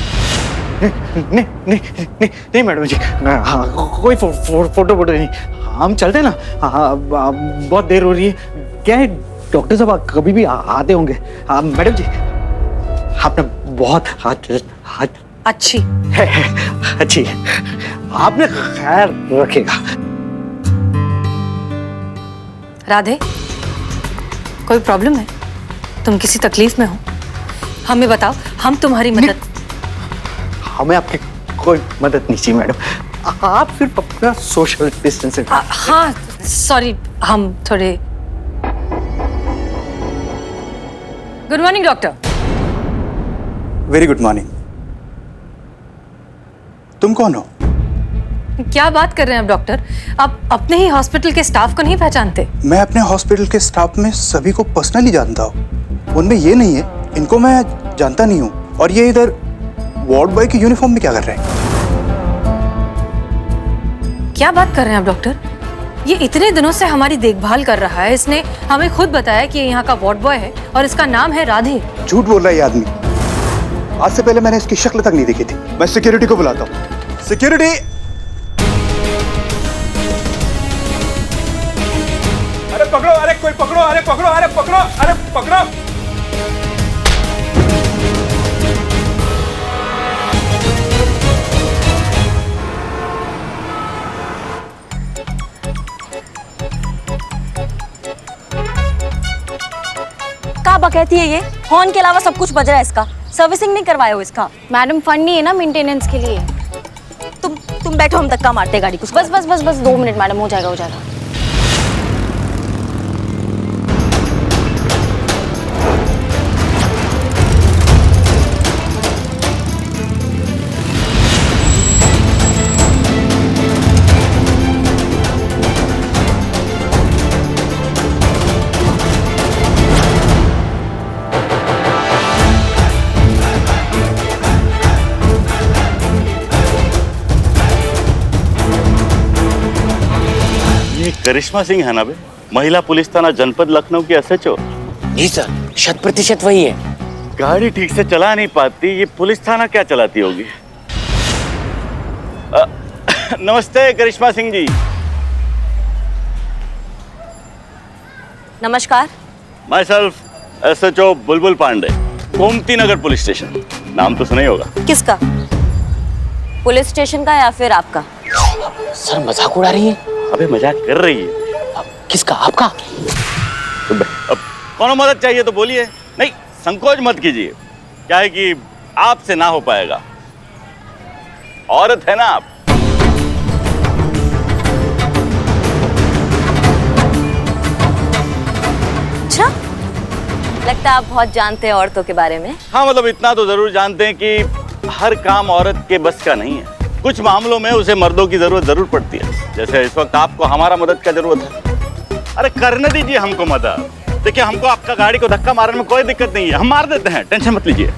I: नहीं मैडम जी, कोई फोटो नहीं। हम चलते हैं ना। बहुत देर हो रही है। क्या है, डॉक्टर साहब कभी भी आते होंगे। मैडम जी, आपने बहुत
C: अच्छी
I: है। आपने ख्याल रखेगा।
C: राधे, कोई प्रॉब्लम है? तुम किसी तकलीफ में हो? हमें बताओ, हम तुम्हारी मदद।
I: हमें आपकी कोई मदद नहीं चाहिए मैडम। आप सिर्फ अपना सोशल डिस्टेंसिंग।
C: हाँ सॉरी, हम थोड़े। Good morning doctor.
D: Very good morning. तुम कौन हो?
C: क्या बात कर रहे हैं आप डॉक्टर? आप अपने ही हॉस्पिटल के स्टाफ को नहीं पहचानते?
D: मैं अपने हॉस्पिटल के स्टाफ में सभी को पर्सनली जानता हूँ। उनमें ये नहीं है, इनको मैं जानता नहीं हूँ। और ये इधर वार्ड बॉय की यूनिफॉर्म में क्या कर रहे हैं?
C: क्या बात कर रहे हैं आप डॉक्टर? ये इतने दिनों से हमारी देखभाल कर रहा है। इसने हमें खुद बताया कि ये यहाँ का वार्ड बॉय है और इसका नाम है राधे।
D: झूठ बोल रहा है ये आदमी। आज से पहले मैंने इसकी शक्ल तक नहीं देखी थी। मैं सिक्योरिटी को बुलाता हूँ। सिक्योरिटी!
L: अरे पकड़ो, अरे कोई पकड़ो, अरे पकड़ो, अरे पकड़ो, अरे पकड़ो।
B: क्या बकैती है ये? हॉर्न के अलावा सब कुछ बज रहा है इसका। सर्विसिंग नहीं करवाए हो इसका?
K: मैडम फंड नहीं है ना मेंटेनेंस के लिए।
B: तुम बैठो, हम धक्का मारते हैं गाड़ी को।
K: बस 2 मिनट मैडम, हो जाएगा।
A: करिश्मा सिंह है ना बे, महिला पुलिस थाना जनपद लखनऊ की एसएचओ।
G: जी सर, 100% वही है।
A: गाड़ी ठीक से चला नहीं पाती, ये पुलिस थाना क्या चलाती होगी? नमस्ते करिश्मा सिंह जी।
B: नमस्कार।
A: My self SHO Bulbul Pandey, Gomti Nagar police station. नाम तो सुना ही होगा।
B: किसका? पुलिस स्टेशन का या फिर आपका?
G: सर मजाक उड़ा रही है।
A: अबे मजाक कर रही है।
G: किसका? आपका?
A: अब कौन मदद चाहिए तो बोलिए। नहीं, संकोच मत कीजिए, क्या है कि आपसे ना हो पाएगा। औरत है ना आप।
B: अच्छा, लगता है आप बहुत जानते हैं औरतों के बारे में।
A: हाँ, मतलब इतना तो जरूर जानते हैं कि हर काम औरत के बस का नहीं है। कुछ मामलों में उसे मर्दों की जरूरत जरूर पड़ती है, जैसे इस वक्त आपको हमारा मदद का जरूरत है। अरे करने दीजिए हमको मदद। देखिए, हमको आपका गाड़ी को धक्का मारने में कोई दिक्कत नहीं है, हम मार देते हैं, टेंशन मत लीजिए।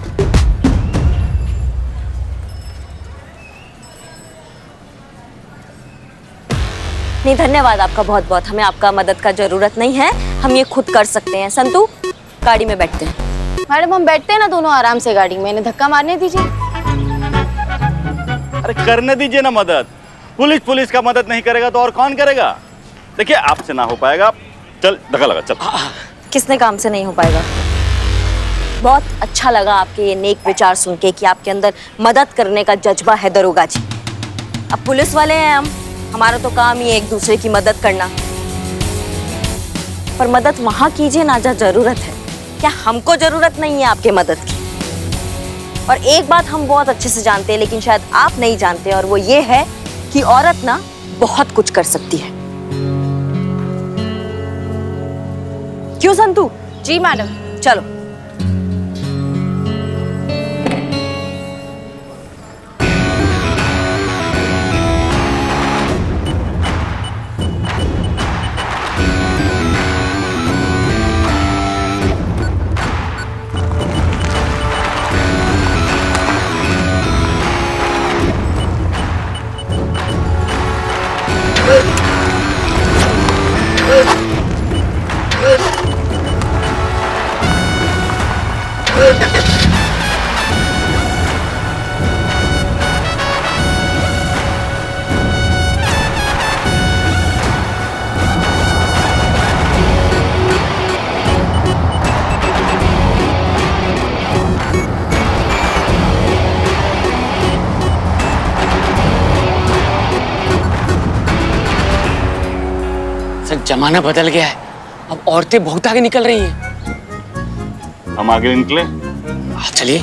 B: नहीं, धन्यवाद आपका बहुत बहुत। हमें आपका मदद का जरूरत नहीं है, हम ये खुद कर सकते हैं। संतू, गाड़ी में बैठते हैं।
K: मैडम हम बैठते हैं ना दोनों आराम से गाड़ी में, इन्हें धक्का मारने दीजिए।
A: अरे करने दीजिए ना मदद। पुलिस का मदद नहीं करेगा तो और कौन करेगा? देखिए, आपसे ना हो पाएगा। चल, धक्का लगा, चल।
B: किसने काम से नहीं हो पाएगा? बहुत अच्छा लगा आपके ये नेक विचार सुन के कि आपके अंदर मदद करने का जज्बा है दरोगा जी। अब पुलिस वाले हैं हम, हमारा तो काम ही है एक दूसरे की मदद करना। पर मदद वहां कीजिए ना जहाँ जरूरत है। क्या हमको जरूरत नहीं है आपके मदद की? और एक बात हम बहुत अच्छे से जानते हैं, लेकिन शायद आप नहीं जानते, और वो ये है कि औरत ना बहुत कुछ कर सकती है। क्यों संतू?
K: जी मैडम।
B: चलो।
G: सर जमाना बदल गया है, अब औरतें बहुत आगे निकल रही हैं।
A: हम आगे निकले।
G: चलिए।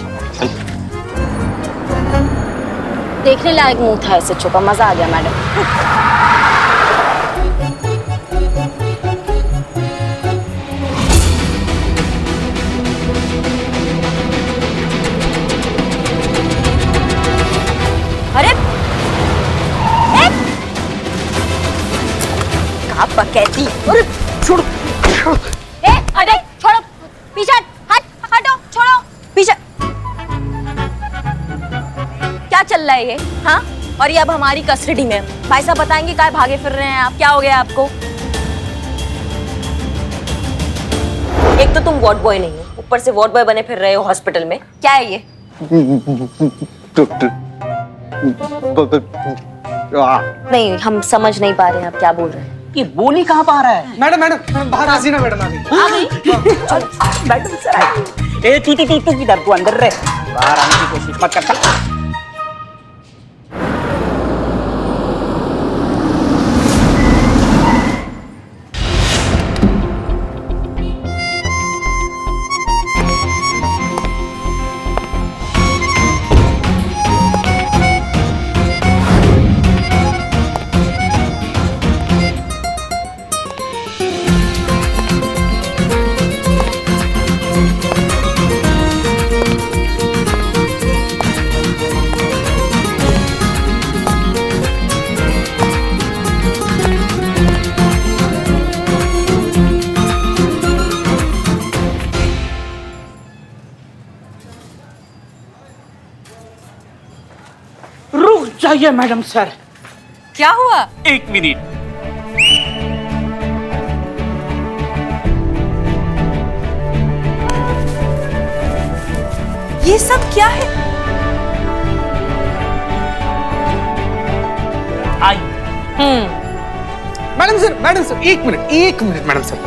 K: देखने लायक मुंह था ऐसे छुपा, मजा आ गया मैडम।
B: अरे आप कहती। अरे छोड़ो। अरे छोड़ो, पीछे हटो, छोड़ो पीछे। क्या चल रहा है ये? हाँ, और ये अब हमारी कस्टडी में। भाई साहब बताएंगे क्या भागे फिर रहे हैं आप? क्या हो गया आपको? एक तो तुम वार्ड बॉय नहीं हो, ऊपर से वार्ड बॉय बने फिर रहे हो हॉस्पिटल में। क्या है ये? नहीं, हम समझ नहीं पा रहे हैं आप क्या बोल रहे हैं।
H: ये बोली कहाँ पा रहा है?
E: मैडम बाहर हसीना मैडम आ गई।
H: Madam sir I. ए तू किधर? तू अंदर रह, बाहर आने की कोशिश मत कर। चल। चाहिए मैडम सर।
C: क्या हुआ?
H: 1 मिनट।
C: ये सब क्या है?
H: आई।
E: Madam sir 1 minute madam sir.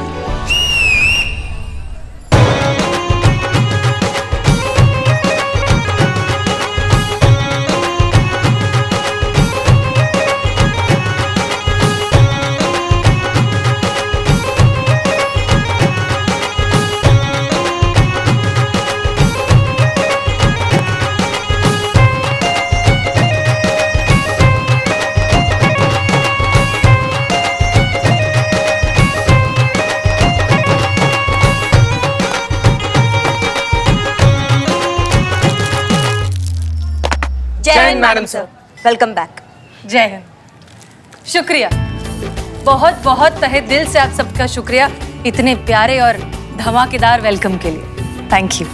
B: जय हिंद मैडम सर। Welcome back.
C: जय हिंद। शुक्रिया, बहुत बहुत तहे दिल से आप सबका शुक्रिया इतने प्यारे और धमाकेदार वेलकम के लिए। Thank you.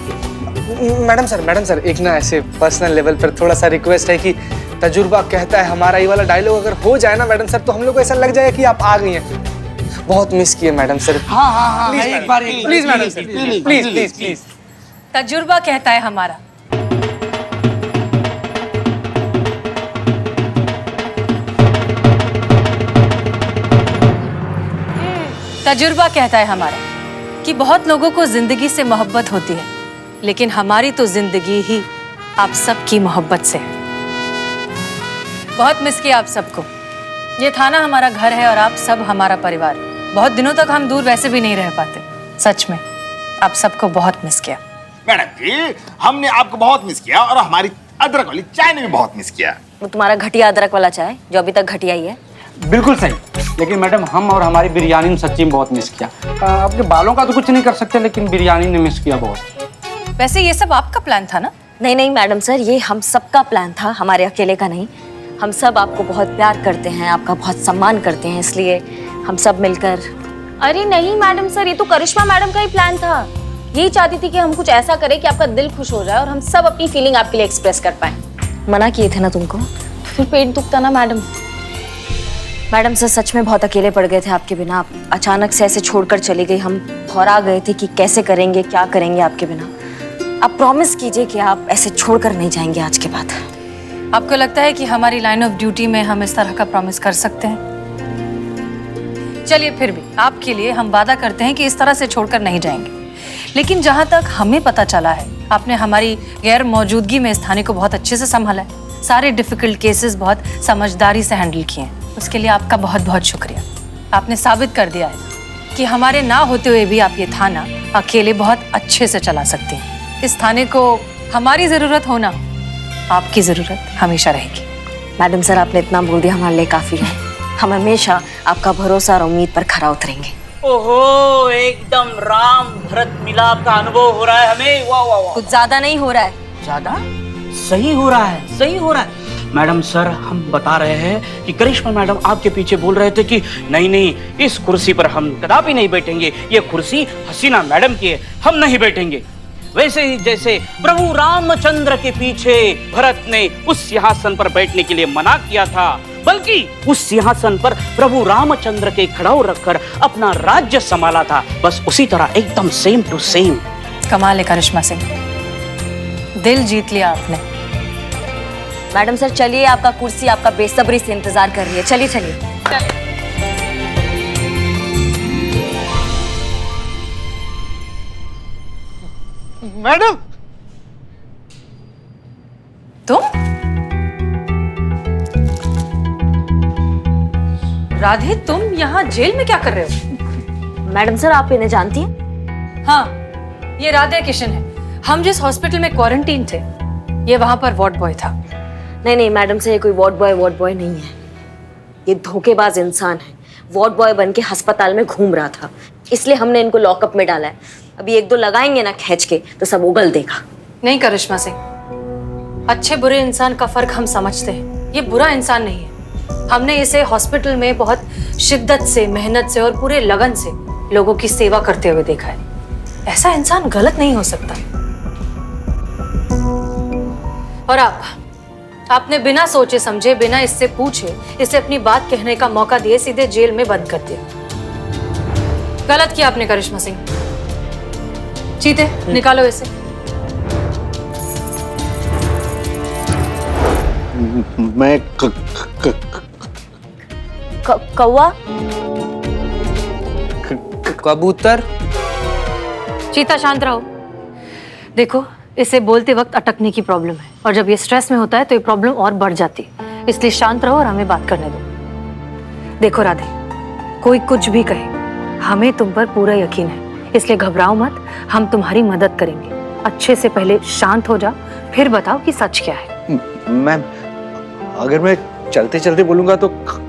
E: मैडम सर एक ना ऐसे पर्सनल लेवल पर थोड़ा सा रिक्वेस्ट है कि तजुर्बा कहता है हमारा ये वाला डायलॉग अगर हो जाए ना मैडम सर, तो हम लोग को ऐसा लग जाए कि आप आ गई हैं। बहुत मिस किए मैडम सर।
H: हाँ
E: एक बार प्लीज मैडम सर, प्लीज।
C: तजुर्बा कहता है हमारा। तजुर्बा कहता है हमारा कि बहुत लोगों को जिंदगी से मोहब्बत होती है, लेकिन हमारी तो जिंदगी ही आप सबकी मोहब्बत से है। बहुत मिस किया आप सबको। ये थाना हमारा घर है और आप सब हमारा परिवार। बहुत दिनों तक हम दूर वैसे भी नहीं रह पाते। सच में आप सबको बहुत मिस किया।
L: मैडम जी, हमने आपको बहुत मिस किया और हमारी अदरक वाली चाय ने भी बहुत मिस किया।
B: वो तुम्हारा घटिया अदरक वाला चाय जो अभी तक घटिया ही है।
H: बिल्कुल सही, लेकिन मैडम हम और हमारी बिरयानी ने सच्ची में बहुत मिस किया। अपने बालों का तो कुछ नहीं कर सकते, लेकिन बिरयानी ने मिस किया बहुत।
C: वैसे ये सब आपका प्लान था ना?
B: नहीं मैडम सर, ये हम सबका प्लान था, हमारे अकेले का नहीं। हम सब आपको बहुत प्यार करते हैं, आपका बहुत सम्मान करते हैं, इसलिए हम सब मिलकर। अरे नहीं मैडम सर, ये तो करिश्मा मैडम का ही प्लान था। यही चाहती थी कि हम कुछ ऐसा करें कि आपका दिल खुश हो जाए और हम सब अपनी फीलिंग आपके लिए एक्सप्रेस कर पाए। मना किए थे ना तुमको, तो फिर पेट दुखता ना मैडम। मैडम सर सच में बहुत अकेले पड़ गए थे आपके बिना। आप अचानक से ऐसे छोड़कर चली गई, हम घबरा गए थे कि कैसे करेंगे, क्या करेंगे आपके बिना। आप प्रॉमिस कीजिए कि आप ऐसे छोड़कर नहीं जाएंगे आज के बाद।
C: आपको लगता है कि हमारी लाइन ऑफ ड्यूटी में हम इस तरह का प्रॉमिस कर सकते हैं? चलिए फिर भी आपके लिए हम वादा करते हैं कि इस तरह से छोड़कर नहीं जाएंगे। लेकिन जहां तक हमें पता चला है, आपने हमारी गैर मौजूदगी में इस थाने को बहुत अच्छे से संभाला है। सारे डिफिकल्ट केसेस बहुत समझदारी से हैंडल किए हैं। उसके लिए आपका बहुत बहुत शुक्रिया। आपने साबित कर दिया है कि हमारे ना होते हुए भी आप ये थाना अकेले बहुत अच्छे से चला सकते हैं। इस थाने को हमारी जरूरत होना, आपकी जरूरत हमेशा रहेगी।
B: मैडम सर आपने इतना बोल दिया हमारे लिए काफी है। हम हमेशा आपका भरोसा और उम्मीद पर खरा उतरेंगे।
H: ओहो, एकदम राम भरत मिलाप का अनुभव हो रहा है हमें। वाह वाह वाह।
B: कुछ ज्यादा नहीं हो रहा है।
H: ज्यादा सही हो रहा है, सही हो रहा है। मैडम सर हम बता रहे हैं कि करिश्मा मैडम आपके पीछे बोल रहे थे कि नहीं इस कुर्सी पर हम कदापि नहीं बैठेंगे, ये कुर्सी हसीना मैडम की है, हम नहीं बैठेंगे। वैसे ही जैसे प्रभु रामचंद्र के पीछे भरत ने उस सिंहासन पर बैठने के लिए मना किया था, बल्कि उस सिंहासन पर प्रभु रामचंद्र के खड़ाऊ रखकर अपना राज्य संभाला था। बस उसी तरह एकदम सेम टू सेम।
C: कमाल है करिश्मा सिंह, दिल जीत लिया आपने।
B: मैडम सर चलिए, आपका कुर्सी आपका बेसब्री से इंतजार कर रही है। चलिए।
J: मैडम
C: तुम? राधे तुम यहाँ जेल में क्या कर रहे हो?
B: मैडम सर आप इन्हें जानती हैं?
C: हाँ, ये राधे किशन है। हम जिस हॉस्पिटल में क्वारंटीन थे, ये वहां पर वार्ड बॉय था।
B: नहीं मैडम सर, ये कोई वार्ड बॉय नहीं है। ये धोखेबाज इंसान है। वार्ड बॉय बन के अस्पताल में घूम रहा था, इसलिए हमने इनको लॉकअप में डाला है। अभी एक दो लगाएंगे ना खींच के तो सब उगल देगा।
C: नहीं करिश्मा सिंह, अच्छे बुरे इंसान का फर्क हम समझते हैं। ये बुरा इंसान नहीं है। हमने इसे हॉस्पिटल में बहुत शिद्दत से, मेहनत से और पूरे लगन से लोगों की सेवा करते हुए देखा है। ऐसा इंसान गलत नहीं हो सकता। और आपने बिना सोचे समझे, बिना इससे पूछे, इसे अपनी बात कहने का मौका दिए सीधे जेल में बंद कर दिया। गलत किया आपने करिश्मा सिंह। चीते निकालो इसे।
J: मैं
B: कौवा,
E: कबूतर।
C: चीता शांत रहो। देखो, इसे बोलते वक्त अटकने की प्रॉब्लम है और जब ये स्ट्रेस में होता है तो ये प्रॉब्लम और बढ़ जाती है। इसलिए शांत रहो और हमें बात करने दो। देखो राधे, कोई कुछ भी कहे, हमें तुम पर पूरा यकीन है, इसलिए घबराओ मत। हम तुम्हारी मदद करेंगे। अच्छे से पहले शांत हो जाओ, फिर बताओ कि सच क्या है।
I: मैम, अगर मैं चलते चलते बोलूंगा तो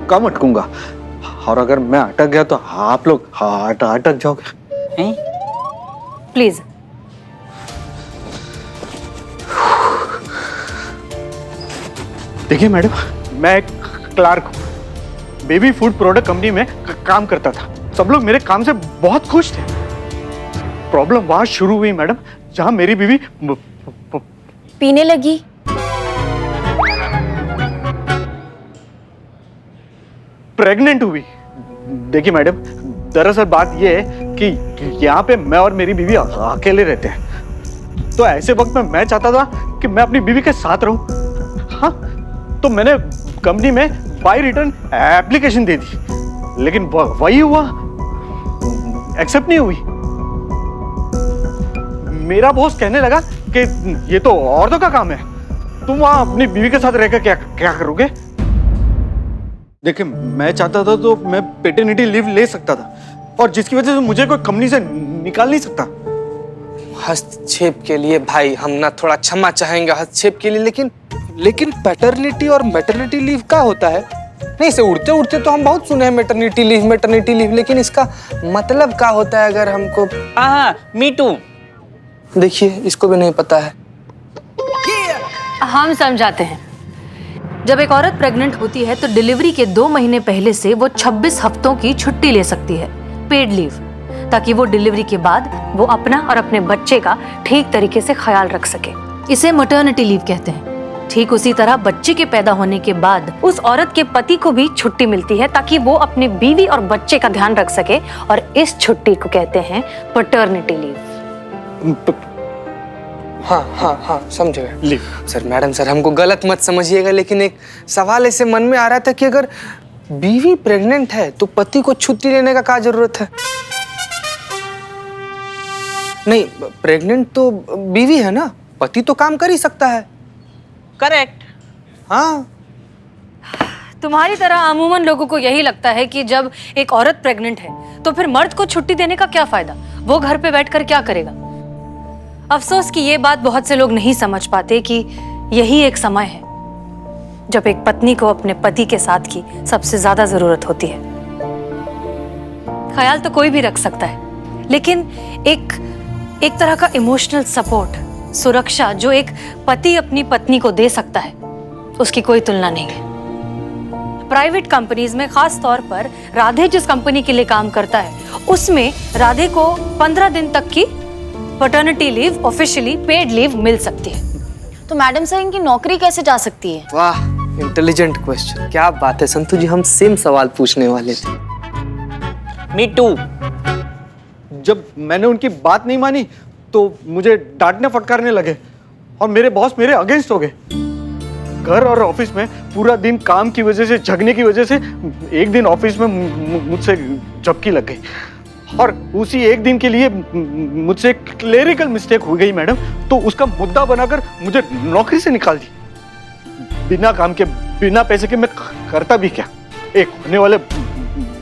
I: कम अटकूंगा, और अगर मैं अटक गया तो आप लोग अटक जाओगे।
C: प्लीज।
I: देखिए मैडम, मैं एक क्लार्क हूँ, बेबी फूड प्रोडक्ट कंपनी में काम करता था। सब लोग मेरे काम से बहुत खुश थे। प्रॉब्लम वहां शुरू हुई मैडम, जहां मेरी बीवी
B: पीने लगी।
I: प्रेग्नेंट हुई। देखिए मैडम, दरअसल बात यह है कि यहाँ पे मैं और मेरी बीवी अकेले रहते हैं, तो ऐसे वक्त में मैं चाहता था कि मैं अपनी बीवी के साथ रहूं। हाँ, तो मैंने कंपनी में बाय रिटर्न एप्लीकेशन दे दी, लेकिन वही हुआ, एक्सेप्ट नहीं हुई। मेरा बॉस कहने लगा कि ये तो औरतों का काम है, तुम वहां अपनी बीवी के साथ रहकर क्या करोगे। देखिए, मैं चाहता था तो मैं पेटर्निटी लीव ले सकता था, और जिसकी वजह से मुझे कोई कंपनी से निकाल नहीं सकता।
E: हस्तक्षेप के लिए भाई हम ना थोड़ा क्षमा चाहेंगे हस्तक्षेप के लिए, लेकिन पैटर्निटी और मैटरनिटी लीव का होता है? नहीं, इसे उड़ते उड़ते तो हम बहुत सुने हैं मैटरनिटी लीव, लेकिन इसका मतलब क्या होता है अगर हमको?
H: हाँ, मी टू।
E: देखिए, इसको भी नहीं पता है।
C: हम समझाते हैं। जब एक औरत प्रेग्नेंट होती है तो डिलीवरी के 2 महीने पहले से वो 26 हफ्तों की छुट्टी ले सकती है, पेड लीव, ताकि वो डिलीवरी के बाद वो अपना और अपने बच्चे का ठीक तरीके से ख्याल रख सके। इसे मैटरनिटी लीव कहते हैं। ठीक उसी तरह बच्चे के पैदा होने के बाद उस औरत के पति को भी छुट्टी मिलती है, ताकि वो अपने बीवी और बच्चे का ध्यान रख सके, और इस छुट्टी को कहते हैं पैटर्निटी लीव।
E: हाँ, समझ गए सर। मैडम सर, हमको गलत मत समझिएगा, लेकिन एक सवाल ऐसे मन में आ रहा था कि अगर बीवी प्रेग्नेंट है तो पति को छुट्टी लेने का क्या जरूरत है? नहीं, प्रेग्नेंट तो बीवी है ना, पति तो काम कर ही सकता है।
H: करेक्ट।
E: हाँ,
C: तुम्हारी तरह अमूमन लोगों को यही लगता है कि जब एक औरत प्रेग्नेंट है तो फिर मर्द को छुट्टी देने का क्या फायदा, वो घर पे बैठकर क्या करेगा। अफसोस कि ये बात बहुत से लोग नहीं समझ पाते कि यही एक समय है जब एक पत्नी को अपने पति के साथ की सबसे ज्यादा जरूरत होती है। ख्याल तो कोई भी रख सकता है, लेकिन एक तरह का इमोशनल सपोर्ट, सुरक्षा जो एक पति अपनी पत्नी को दे सकता है, उसकी कोई तुलना नहीं है। प्राइवेट कंपनीज में, खास तौर पर राधे जिस कंपनी के लिए काम करता है, उसमें राधे को 15 दिन तक की paternity leave, officially paid leave मिल सकती है।
B: तो मैडम सर, इनकी नौकरी कैसे जा सकती है?
E: वाह, इंटेलिजेंट क्वेश्चन। क्या बात है संतु जी, हम सेम सवाल पूछने वाले थे।
H: Me too.
I: जब मैंने उनकी बात नहीं मानी तो मुझे डांटने फटकारने लगे, और मेरे बॉस मेरे अगेंस्ट हो गए। घर और ऑफिस में पूरा दिन काम की वजह से, झगड़ने की वजह से एक दिन ऑफिस में मुझसे झपकी लग गई, और उसी एक दिन के लिए मुझसे क्लेरिकल मिस्टेक हो गई मैडम, तो उसका मुद्दा बनाकर मुझे नौकरी से निकाल दी। बिना काम के, बिना पैसे के मैं करता भी क्या? एक होने वाले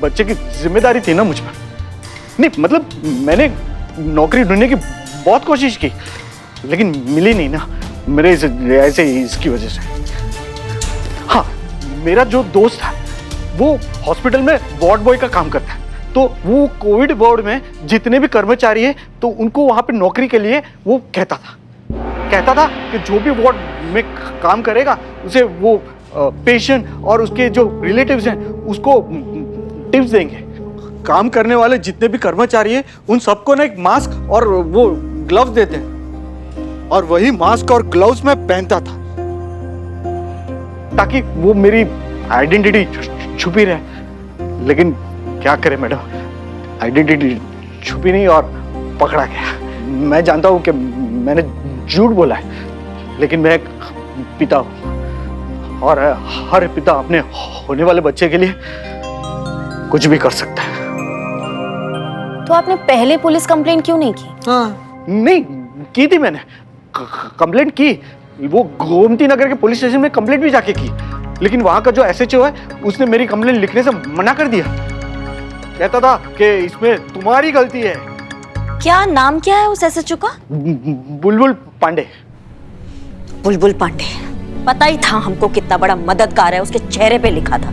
I: बच्चे की जिम्मेदारी थी ना मुझ पर। नहीं, मतलब मैंने नौकरी ढूंढने की बहुत कोशिश की, लेकिन मिली नहीं ना, मेरे ऐसे इसकी वजह से। हाँ, मेरा जो दोस्त था वो हॉस्पिटल में वार्ड बॉय का काम करता है, तो वो कोविड वार्ड में जितने भी कर्मचारी है तो उनको वहां पे नौकरी के लिए वो कहता था कि जो भी वार्ड में काम करेगा उसे वो पेशेंट और उसके जो रिलेटिव्स हैं उसको टिप्स देंगे। काम करने वाले जितने भी कर्मचारी हैं उन सबको ना एक मास्क और वो ग्लव्स देते हैं, और वही मास्क और ग्लव्स मैं पहनता था ताकि वो मेरी आइडेंटिटी छुपी रहे। लेकिन क्या करे मैडम, आइडेंटिटी छुपी नहीं और पकड़ा गया। मैं जानता हूं कि मैंने झूठ बोला है, लेकिन मैं एक पिता हूं, और हर पिता अपने होने वाले बच्चे के लिए कुछ भी कर सकता है।
B: तो आपने पहले पुलिस कंप्लेंट क्यों नहीं की?
E: हाँ,
I: नहीं की थी मैंने, कंप्लेंट की, वो गोमती नगर के पुलिस स्टेशन में कंप्लेंट भी जाके की, लेकिन वहां का जो एसएचओ है उसने मेरी कंप्लेंट लिखने से मना कर दिया। कहता था कि इसमें तुम्हारी गलती है।
B: क्या नाम क्या है उस एसएचओ का?
I: बुलबुल पांडे।
B: बुलबुल पांडे, पता ही था हमको कितना बड़ा मददगार है, उसके चेहरे पे लिखा था।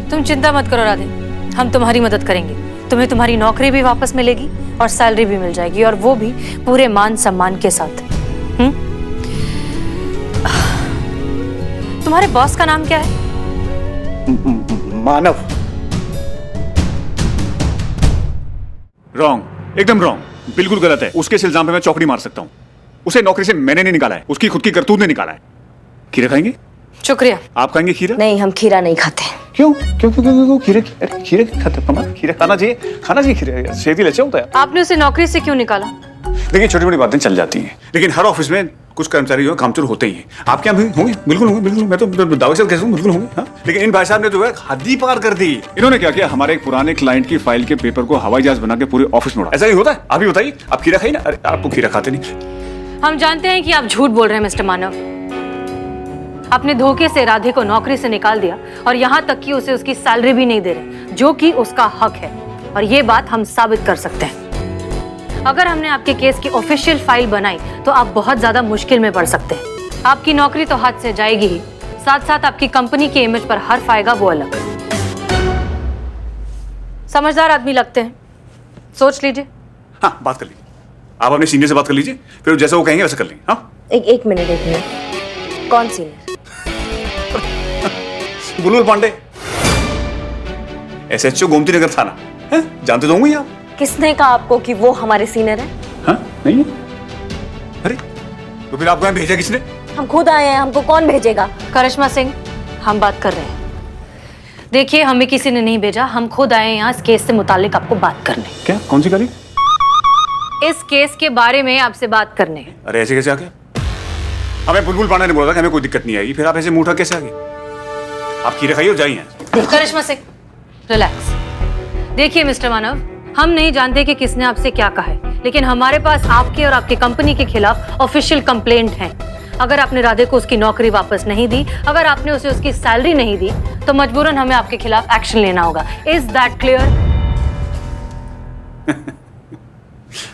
C: तुम चिंता मत करो राधे, हम तुम्हारी मदद करेंगे। तुम्हें तुम्हारी नौकरी भी वापस मिलेगी और सैलरी भी मिल जाएगी, और वो भी पूरे मान सम्मान के साथ। तुम्हारे बॉस का नाम क्या है?
I: मानव।
M: रॉन्ग, एकदम रॉन्ग, बिल्कुल गलत है। उसके इस इल्जाम पे मैं चौकड़ी मार सकता हूँ। उसे नौकरी से मैंने नहीं निकाला है, उसकी खुद की करतूत ने निकाला है। खीरा खाएंगे?
C: शुक्रिया।
M: आप खाएंगे खीरा?
B: नहीं, हम खीरा नहीं खाते।
M: क्यों क्यों क्यों क्यों, क्यों? खीरा खीरा खाते? खीरा खाना चाहिए खीरा, सेहत ही अच्छा होता है।
C: आपने उसे नौकरी से क्यों निकाला?
M: देखिए, छोटी मोटी बातें चल जाती हैं, लेकिन हर ऑफिस में कुछ कर्मचारी जो है कामचोर होते ही हैं। आपके यहाँ भी होंगे? बिल्कुल होंगे, बिल्कुल। मैं तो दावे से कहता हूँ बिल्कुल होंगे। हाँ, लेकिन इन भाई साहब ने जो है हद ही पार कर दी। इन्होंने क्या किया, हमारे एक पुराने क्लाइंट की फाइल के पेपर को हवाई जहाज बना के पूरे ऑफिस में उड़ा। ऐसा नहीं होता है? आप ही बताइए, आप खीरा खाइए ना। अरे आप तो खीरा खाते नहीं।
C: हम जानते हैं कि आप झूठ बोल रहे हैं मिस्टर मानव। आपने धोखे से राधे को नौकरी से निकाल दिया और यहाँ तक कि उसे उसकी सैलरी भी नहीं दे रहे, जो कि उसका हक है। और ये बात हम साबित कर सकते हैं। अगर हमने आपके केस की ऑफिशियल फाइल बनाई तो आप बहुत ज्यादा मुश्किल में पड़ सकते हैं। आपकी नौकरी तो हाथ से जाएगी ही, साथ साथ आपकी कंपनी की इमेज पर हर्फ आएगा, वो अलग। समझदार आदमी लगते हैं, सोच लीजिए।
M: हाँ, बात कर लीजिए। आप अपने सीनियर से बात कर लीजिए, फिर जैसा वो कहेंगे वैसा कर लेंगे। हाँ,
B: एक मिनट। कौन सीनियर?
M: बुलबुल पांडे, SHO गोमती नगर थाना है, जानते तो होंगे आप।
B: किसने कहा आपको कि वो हमारे सीनियर है?
M: हाँ, नहीं है? अरे तो फिर आपको यहाँ भेजा किसने?
B: हम खुद आए हैं, हमको कौन भेजेगा?
C: करिश्मा सिंह, हम बात कर रहे हैं। देखिए, हमें किसी ने नहीं भेजा, हम खुद आए हैं यहाँ इस केस से मुतालिक आपको बात करने।
M: क्या? कौन सी गाड़ी?
C: इस केस के बारे में आपसे बात करने।
M: अरे ऐसे कैसे आ गया? हमें बुलबुल पांडे ने बोला था कि हमें कोई दिक्कत नहीं आएगी, फिर आप ऐसे मुंह उठा कैसे आ गए? आप खीरे खाइए और जाइए।
C: करिश्मा सिंह, रिलैक्स। देखिए मिस्टर मानव, हम नहीं जानते कि किसने आपसे क्या कहा है, लेकिन हमारे पास आपके और आपकी कंपनी के खिलाफ ऑफिशियल कंप्लेंट है। अगर आपने राधे को उसकी नौकरी वापस नहीं दी, अगर आपने उसे उसकी सैलरी नहीं दी, तो मजबूरन हमें आपके खिलाफ एक्शन लेना होगा। Is that clear?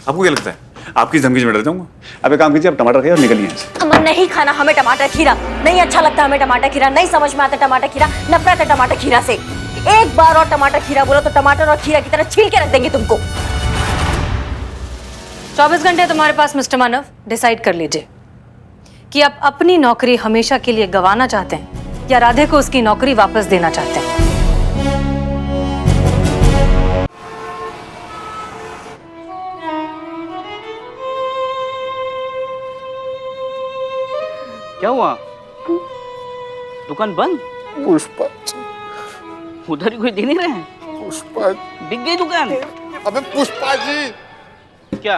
M: आपको क्या लगता है आपकी धमकी में डर जाऊंगा? आप एक काम कीजिए, आप टमाटर खाइए और निकलिए यहाँ से।
B: हमें नहीं खाना, हमें टमाटर खीरा नहीं अच्छा लगता। हमें टमाटर खीरा नहीं समझ में आता। टमाटर खीरा, नफरत है टमाटर खीरा से। एक बार और टमाटर खीरा बोला तो टमाटर और खीरा की तरह छील के रख देंगे तुमको।
C: 24 घंटे तुम्हारे पास मिस्टर मानव, डिसाइड कर लीजिए कि आप अपनी नौकरी हमेशा के लिए गंवाना चाहते हैं या राधे को उसकी नौकरी वापस देना चाहते हैं।
H: क्या हुआ? दुकान बंद?
L: पुष्पा,
H: उधर ही कोई दे नहीं रहे हैं?
L: पुष्पा
H: बिक गई दुकान?
L: अबे पुष्पा जी,
H: क्या?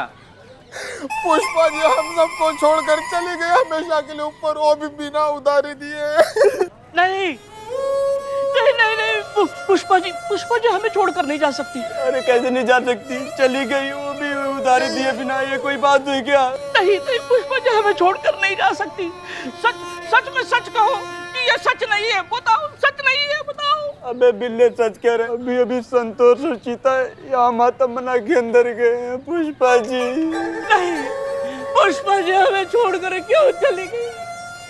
L: पुष्पा जी हम सबको छोड़कर चले गए हमेशा के लिए ऊपर, वो भी बिना उधारी दिए।
H: नहीं नहीं नहीं नहीं, पुष्पा जी हमें छोड़कर नहीं जा सकती।
I: अरे कैसे नहीं जा सकती? चली गई, वो भी उधारी दिए बिना। ये कोई बात हुई क्या?
H: नहीं नहीं, पुष्पा जी हमें छोड़कर नहीं जा सकती। सच में सच कहो कि ये सच नहीं है, बताओ सच नहीं है, बताओ।
I: अबे बिल्ले सच कह रहे। अभी संतोष और चीता यहाँ माता मना के अंदर गए हैं पुष्पा जी।
H: नहीं, पुष्पा जी हमें छोड़कर क्यों चली गई?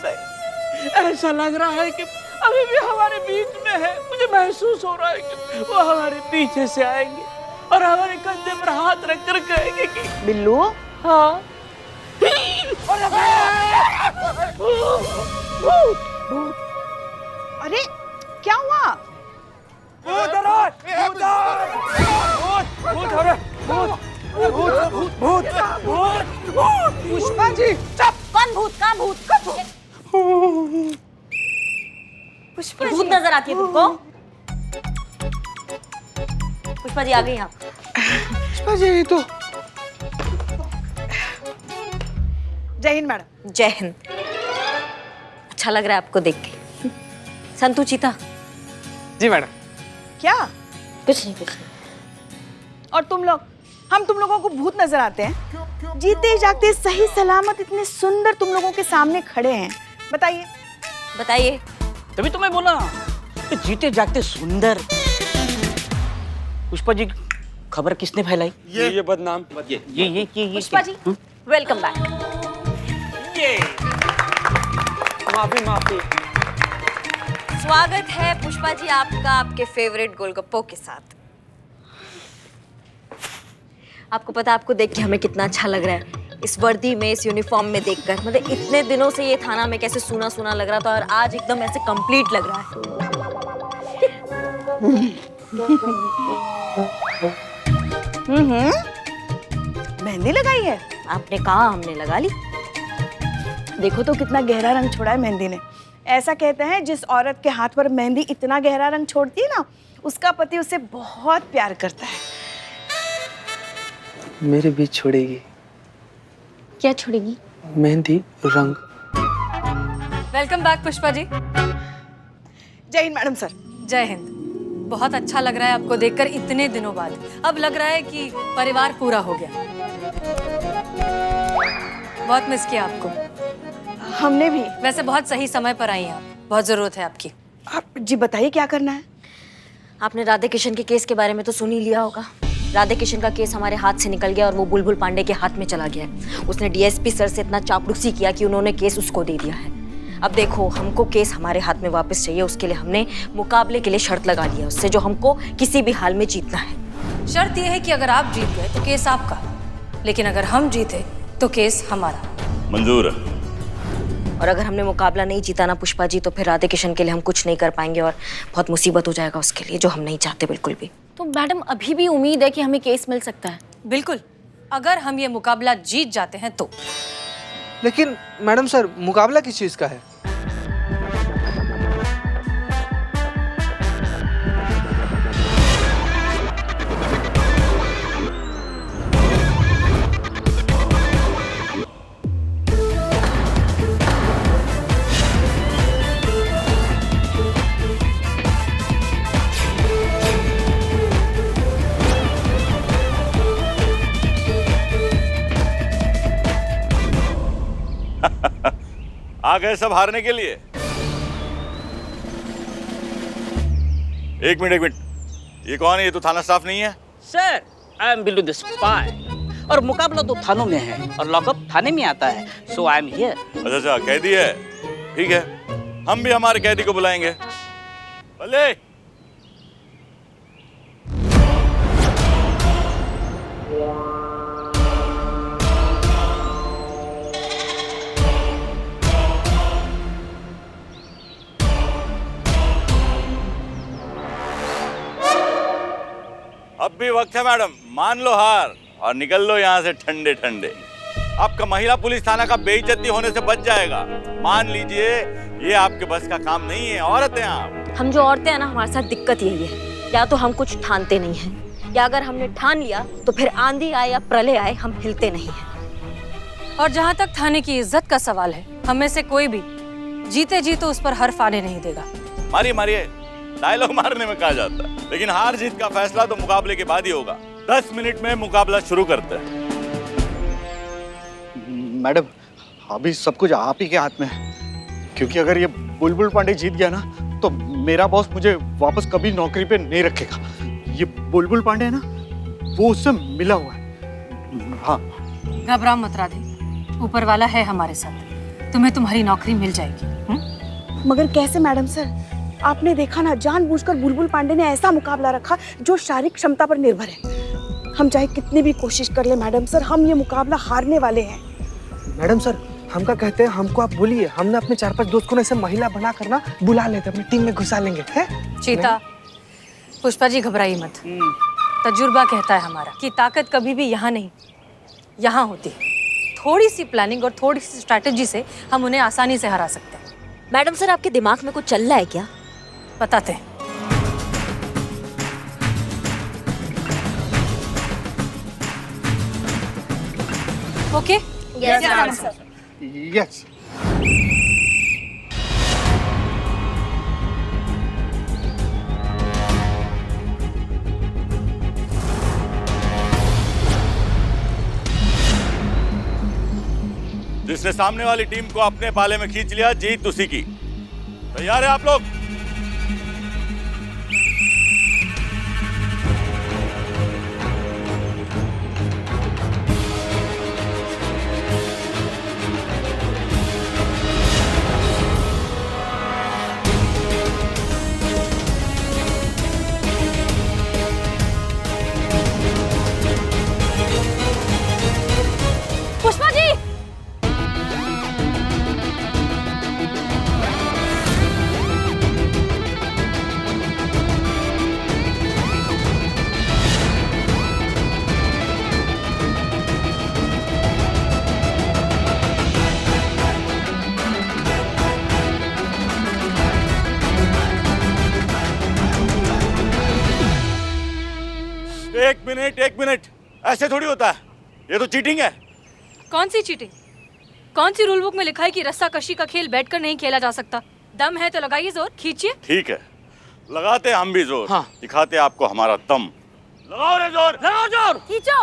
H: नहीं, ऐसा लग रहा है कि अभी भी हमारे बीच में है। मुझे महसूस हो रहा है कि वो हमारे पीछे से आएंगे और हमारे कंधे पर हाथ रख कर कहेंगे कि
N: बिल्लू।
H: हाँ।
N: अरे क्या हुआ? पुष्पा जी
B: चुप! कौन भूत? कहाँ भूत? पुष्पा भूत नजर आती है तुमको? पुष्पा जी आ गई आप।
N: पुष्पा जी तो जय हिंद मैडम।
B: जय हिंद। अच्छा लग रहा है आपको देख के। संतू चीता।
E: जी मैडम।
N: क्या?
B: कुछ नहीं, कुछ नहीं।
N: और तुम लोग, हम तुम लोगों को भूत नजर आते हैं? जीते जागते सही सलामत इतने सुंदर तुम लोगों के सामने खड़े हैं, बताइए
B: बताइए।
H: तभी तो मैं बोला जीते जागते सुंदर। पुष्पा जी खबर किसने फैलाई?
E: ये बदनाम।
H: ये
B: पुष्पा जी वेलकम बैक।
E: माफी।
B: स्वागत है पुष्पा जी आपका आपके फेवरेट गोलगप्पों के साथ। आपको पता, आपको देख के हमें कितना अच्छा लग रहा है। इस वर्दी में, इस यूनिफॉर्म में देखकर। मतलब इतने दिनों से ये थाना में कैसे सूना सूना लग रहा था और आज एकदम ऐसे कंप्लीट लग रहा है।
N: मेहंदी लगाई है?
B: आपने कहा, हमने लगा ली।
N: देखो तो कितना गहरा रंग छोड़ा है मेहंदी ने। ऐसा कहते हैं जिस औरत के हाथ पर मेहंदी इतना गहरा रंग छोड़ती है ना, उसका पति उसे बहुत प्यार करता है।
E: मेरे बीच छोड़ेगी।
K: क्या छोड़ेगी?
E: मेहंदी रंग।
C: Welcome back Pushpa ji.
N: जय हिंद मैडम सर।
C: जय हिंद। बहुत अच्छा लग रहा है आपको देखकर इतने दिनों बाद। अब लग रहा है कि परिवार पूरा हो गया। बहुत मिस किया आपको।
N: हमने भी।
C: वैसे बहुत सही समय पर आई हैं आप, बहुत जरूरत है आपकी।
N: आप जी बताइए क्या करना है?
B: आपने राधे किशन के केस के बारे में तो सुन ही लिया होगा। राधे किशन का केस हमारे हाथ से निकल गया और वो बुलबुल पांडे के हाथ में चला गया है। उसने डीएसपी सर से इतना चापलूसी किया कि उन्होंने केस उसको दे दिया है। अब देखो, हमको केस हमारे हाथ में वापस चाहिए। उसके लिए हमने मुकाबले के लिए शर्त लगा लिया उससे, जो हमको किसी भी हाल में जीतना है।
C: शर्त यह है कि अगर आप जीत गए तो केस आपका, लेकिन अगर हम जीते तो केस हमारा।
A: मंजूर है।
B: और अगर हमने मुकाबला नहीं जीता ना पुष्पा जी, तो फिर राधे किशन के लिए हम कुछ नहीं कर पाएंगे और बहुत मुसीबत हो जाएगा उसके लिए, जो हम नहीं चाहते बिल्कुल भी।
K: तो मैडम अभी भी उम्मीद है कि हमें केस मिल सकता है?
C: बिल्कुल, अगर हम ये मुकाबला जीत जाते हैं तो।
E: लेकिन मैडम सर, मुकाबला किस चीज का है?
A: आ गए सब हारने के लिए। एक मिनट, ये कौन है? ये तो थाना स्टाफ नहीं है।
H: Sir, I am Billu the spy. और मुकाबला तो थानों में है और लॉकअप थाने में आता है, सो आई एम हियर।
A: अच्छा, कैदी है, ठीक है। हम भी हमारे कैदी को बुलाएंगे। भले। अब भी वक्त है मैडम, मान लो हार और निकल लो यहाँ से ठंडे ठंडे। आपका महिला पुलिस थाना का बेइज्जती होने से बच जाएगा। मान लीजिए, ये आपके बस का काम नहीं है। औरत हैं आप।
B: हम जो औरतें हैं ना, हमारे साथ दिक्कत यही है, या तो हम कुछ ठानते नहीं हैं, या अगर हमने ठान लिया तो फिर आंधी आए या प्रलय आए हम हिलते नहीं हैं।
C: और जहाँ तक थाने की इज्जत का सवाल है, हम में से कोई भी जीते जी तो उस पर हर्फ आने नहीं देगा।
A: मारिए मारिए, डायलॉग मारने में कहा जाता है, लेकिन हार जीत का फैसला तो मुकाबले के बाद ही होगा। 10 मिनट में मुकाबला शुरू करते हैं।
I: मैडम, अभी सब कुछ आप ही के हाथ में है, क्योंकि अगर ये बुलबुल पांडे जीत गया ना, तो मेरा बॉस मुझे वापस कभी नौकरी पे नहीं रखेगा। ये बुलबुल पांडे है ना, वो उससे मिला हुआ है। हाँ।
C: घबराओ मत राधे, ऊपर वाला है हमारे साथ, तुम्हें तुम्हारी नौकरी मिल जाएगी।
N: मगर कैसे मैडम सर? आपने देखा ना, जानबूझकर बुलबुल पांडे ने ऐसा मुकाबला रखा जो शारीरिक क्षमता पर निर्भर है। हम चाहे कितनी भी कोशिश कर ले मैडम सर, हम ये मुकाबला हारने वाले हैं।
E: मैडम सर, हम क्या कहते हैं, हमको आप बोलिए, हमने अपने 4-5 दोस्त को ऐसे महिला बना कर ना बुला लेते, अपनी टीम में घुसा लेंगे, हैं?
C: चीता, पुष्पा जी घबराइए मत। तजुर्बा कहता है हमारा कि ताकत कभी भी यहाँ नहीं, यहाँ होती है। थोड़ी सी प्लानिंग और थोड़ी सी स्ट्रैटेजी से हम उन्हें आसानी से हरा सकते हैं।
B: मैडम सर, आपके दिमाग में कुछ चल रहा है क्या?
C: बताते हैं। Okay?
N: Yes madam sir.
I: Yes.
A: जिसने सामने वाली टीम को अपने पाले में खींच लिया, जीत उसी की। तैयार है आप लोग?
K: पुष्पा जी,
A: एक मिनट, ऐसे थोड़ी होता है, ये तो चीटिंग है।
C: कौन सी चीटिंग? कौन सी रूल बुक में लिखा है कि रस्सा कशी का खेल बैठकर नहीं खेला जा सकता? दम है तो लगाइए जोर, खींचिए।
A: ठीक है, लगाते हम भी जोर।
E: हाँ।
A: दिखाते आपको हमारा दम। लगाओ रे जोर, लगाओ जोर,
C: खींचो।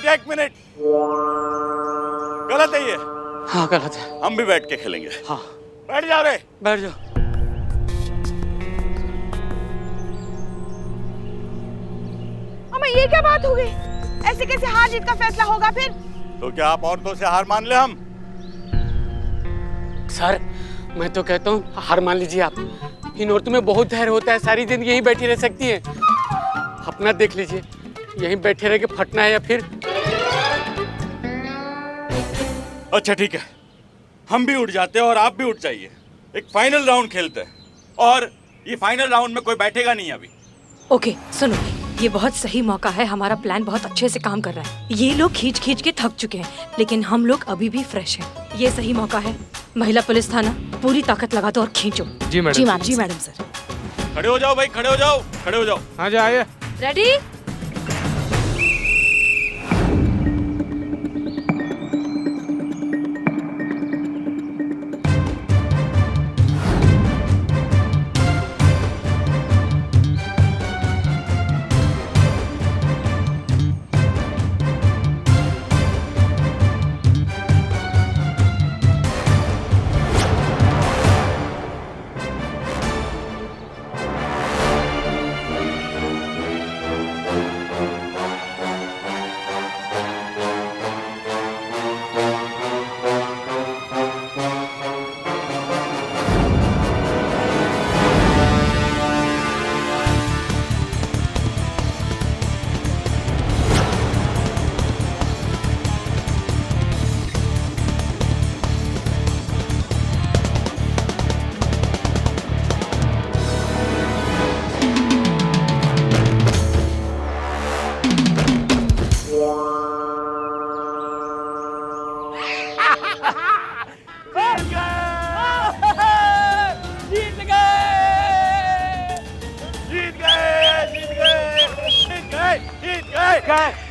A: एक मिनट, गलत है ये।
E: हाँ गलत है।
A: हम भी बैठ के खेलेंगे।
E: हाँ
A: बैठ जाओ रे,
E: बैठ जाओ।
N: अम्मा ये क्या बात हो गई? ऐसे कैसे हार जीत का फैसला होगा फिर?
A: तो क्या आप औरतों से हार मान ले हम?
E: सर मैं तो कहता हूँ हार मान लीजिए आप। इन औरतों में बहुत धैर्य होता है, सारी दिन यहीं बैठी रह सकती है। अपना देख लीजिए, यहीं बैठे रह के फटना है या फिर।
A: अच्छा ठीक है, हम भी उठ जाते हैं और आप भी उठ जाइए। एक फाइनल राउंड खेलते हैं, और ये फाइनल राउंड में कोई बैठेगा नहीं अभी।
C: ओके सुनो, ये बहुत सही मौका है, हमारा प्लान बहुत अच्छे से काम कर रहा है। ये लोग खींच खींच के थक चुके हैं, लेकिन हम लोग अभी भी फ्रेश हैं। ये सही मौका है। महिला पुलिस थाना, पूरी ताकत लगा दो और खींचो।
E: जी मैडम।
C: जी मैडम सर।
A: खड़े हो जाओ भाई, खड़े हो जाओ, खड़े हो जाओ।
E: हाँ जाइए।
C: रेडी?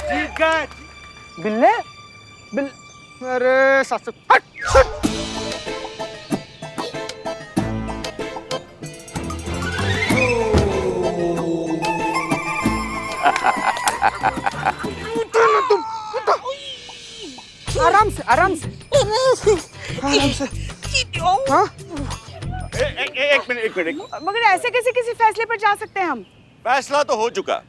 E: जीत गए। बिल्ले बिल अरे सासू हट हट। उठो ना तुम, उठो। आराम से आराम से आराम से। हाँ?
A: एक मिनट।
N: मगर ऐसे कैसे किसी फैसले पर जा सकते हैं हम?
A: फैसला तो हो चुका,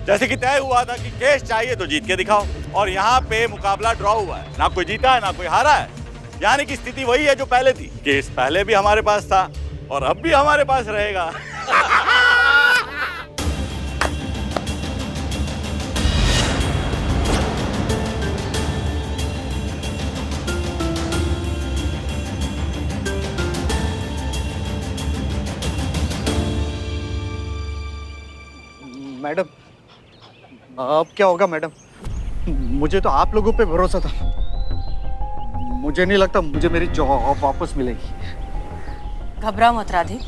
A: जैसे कि तय हुआ था कि केस चाहिए तो जीत के दिखाओ, और यहाँ पे मुकाबला ड्रॉ हुआ है। ना कोई जीता है ना कोई हारा है, यानी कि स्थिति वही है जो पहले थी। केस पहले भी हमारे पास था और अब भी हमारे पास रहेगा।
I: मैडम अब क्या होगा मैडम? मुझे तो आप लोगों पे भरोसा था। मुझे नहीं लगता मुझे मेरी जॉब वापस मिलेगी।
C: घबराओ मत राधे,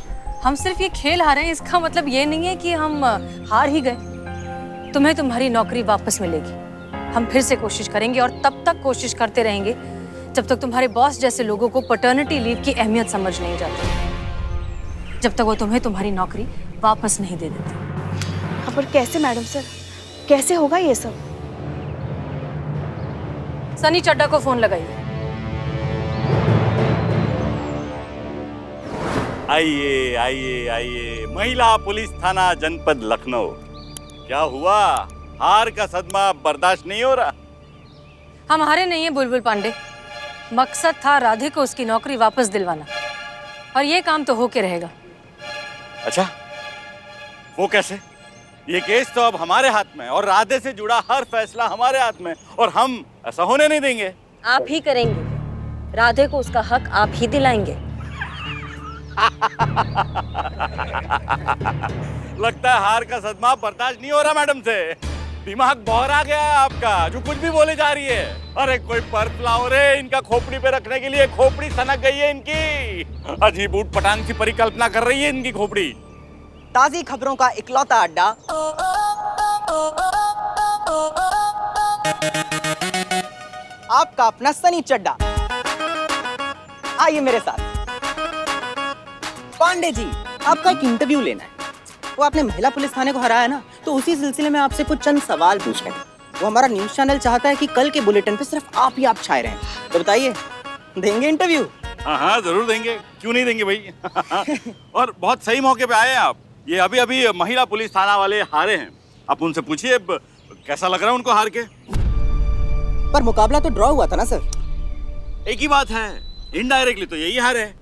C: हम सिर्फ ये खेल हारे हैं, इसका मतलब ये नहीं है कि हम हार ही गए। तुम्हें तुम्हारी नौकरी वापस मिलेगी। हम फिर से कोशिश करेंगे और तब तक कोशिश करते रहेंगे जब तक तुम्हारे बॉस जैसे लोगों को पैटर्निटी लीव की अहमियत समझ नहीं जाती, जब तक वो तुम्हें तुम्हारी नौकरी वापस नहीं दे देते।
N: पर कैसे मैडम सर, कैसे होगा ये सब?
C: सनी चड्डा को फोन लगाइए।
A: आइए आइए आइए, महिला पुलिस थाना जनपद लखनऊ। क्या हुआ, हार का सदमा बर्दाश्त नहीं हो रहा?
C: हम हारे नहीं है बुलबुल पांडे, मकसद था राधे को उसकी नौकरी वापस दिलवाना, और ये काम तो होके रहेगा।
A: अच्छा, वो कैसे? ये केस तो अब हमारे हाथ में, और राधे से जुड़ा हर फैसला हमारे हाथ में, और हम ऐसा होने नहीं देंगे।
B: आप ही करेंगे, राधे को उसका हक आप ही दिलाएंगे।
A: लगता है हार का सदमा बर्दाश्त नहीं हो रहा मैडम से। दिमाग बौरा गया है आपका, जो कुछ भी बोले जा रही है। अरे कोई पर्स लाओ रे, इनका खोपड़ी पे रखने के लिए। खोपड़ी सनक गई है इनकी, अजीब ऊट पटांग सी परिकल्पना कर रही है इनकी खोपड़ी।
O: ताजी खबरों का इकलौता अड्डा, आपका अपना सनी चड्डा। आइए मेरे साथ। पांडे जी, आपका एक इंटरव्यू लेना है। वो आपने महिला पुलिस थाने को हराया ना, तो उसी सिलसिले में आपसे कुछ चंद सवाल पूछने हैं। वो हमारा न्यूज चैनल चाहता है कि कल के बुलेटिन पे सिर्फ आप ही आप छाए रहें। तो बताइए, देंगे इंटरव्यू?
A: हाँ हाँ जरूर देंगे, क्यों नहीं देंगे भाई। और बहुत सही मौके पे आए हैं आप। ये अभी अभी महिला पुलिस थाना वाले हारे हैं, आप उनसे पूछिए कैसा लग रहा है उनको हार के।
O: पर मुकाबला तो ड्रॉ हुआ था ना सर।
A: एक ही बात है, इनडायरेक्टली तो यही हार है।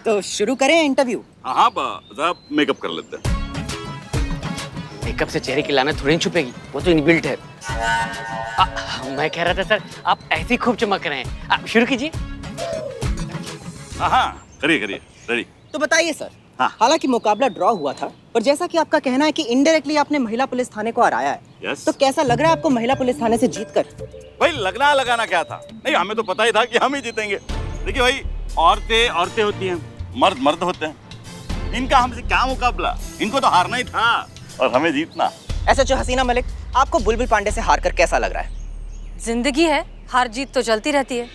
O: तो शुरू करें इंटरव्यू?
A: हाँ हाँ, जरा मेकअप कर लेते हैं।
G: मेकअप से चेहरे की लानत थोड़ी छुपेगी, वो तो इनबिल्ट है। मैं कह रहा था सर, आप ऐसे ही खूब चमक रहे हैं। आप शुरू कीजिए।
A: हाँ हाँ, करिए करिए, रेडी।
O: तो बताइए सर।
A: हाँ।
O: हालांकि मुकाबला ड्रॉ हुआ था, पर जैसा कि आपका कहना है कि इनडायरेक्टली आपने महिला पुलिस थाने को हराया है,
A: यस।
O: तो कैसा लग रहा है आपको महिला पुलिस थाने से जीतकर?
A: भाई लगना लगाना क्या था, नहीं हमें तो पता ही था कि हम ही जीतेंगे। देखिए भाई, औरतें औरतें होती हैं, मर्द मर्द होते हैं। इनका हमसे क्या मुकाबला, इनको तो हारना ही था और हमें जीतना।
O: SHO हसीना मलिक, आपको बुलबुल पांडे से हारकर कैसा लग रहा है?
C: जिंदगी है, हार जीत तो चलती रहती है।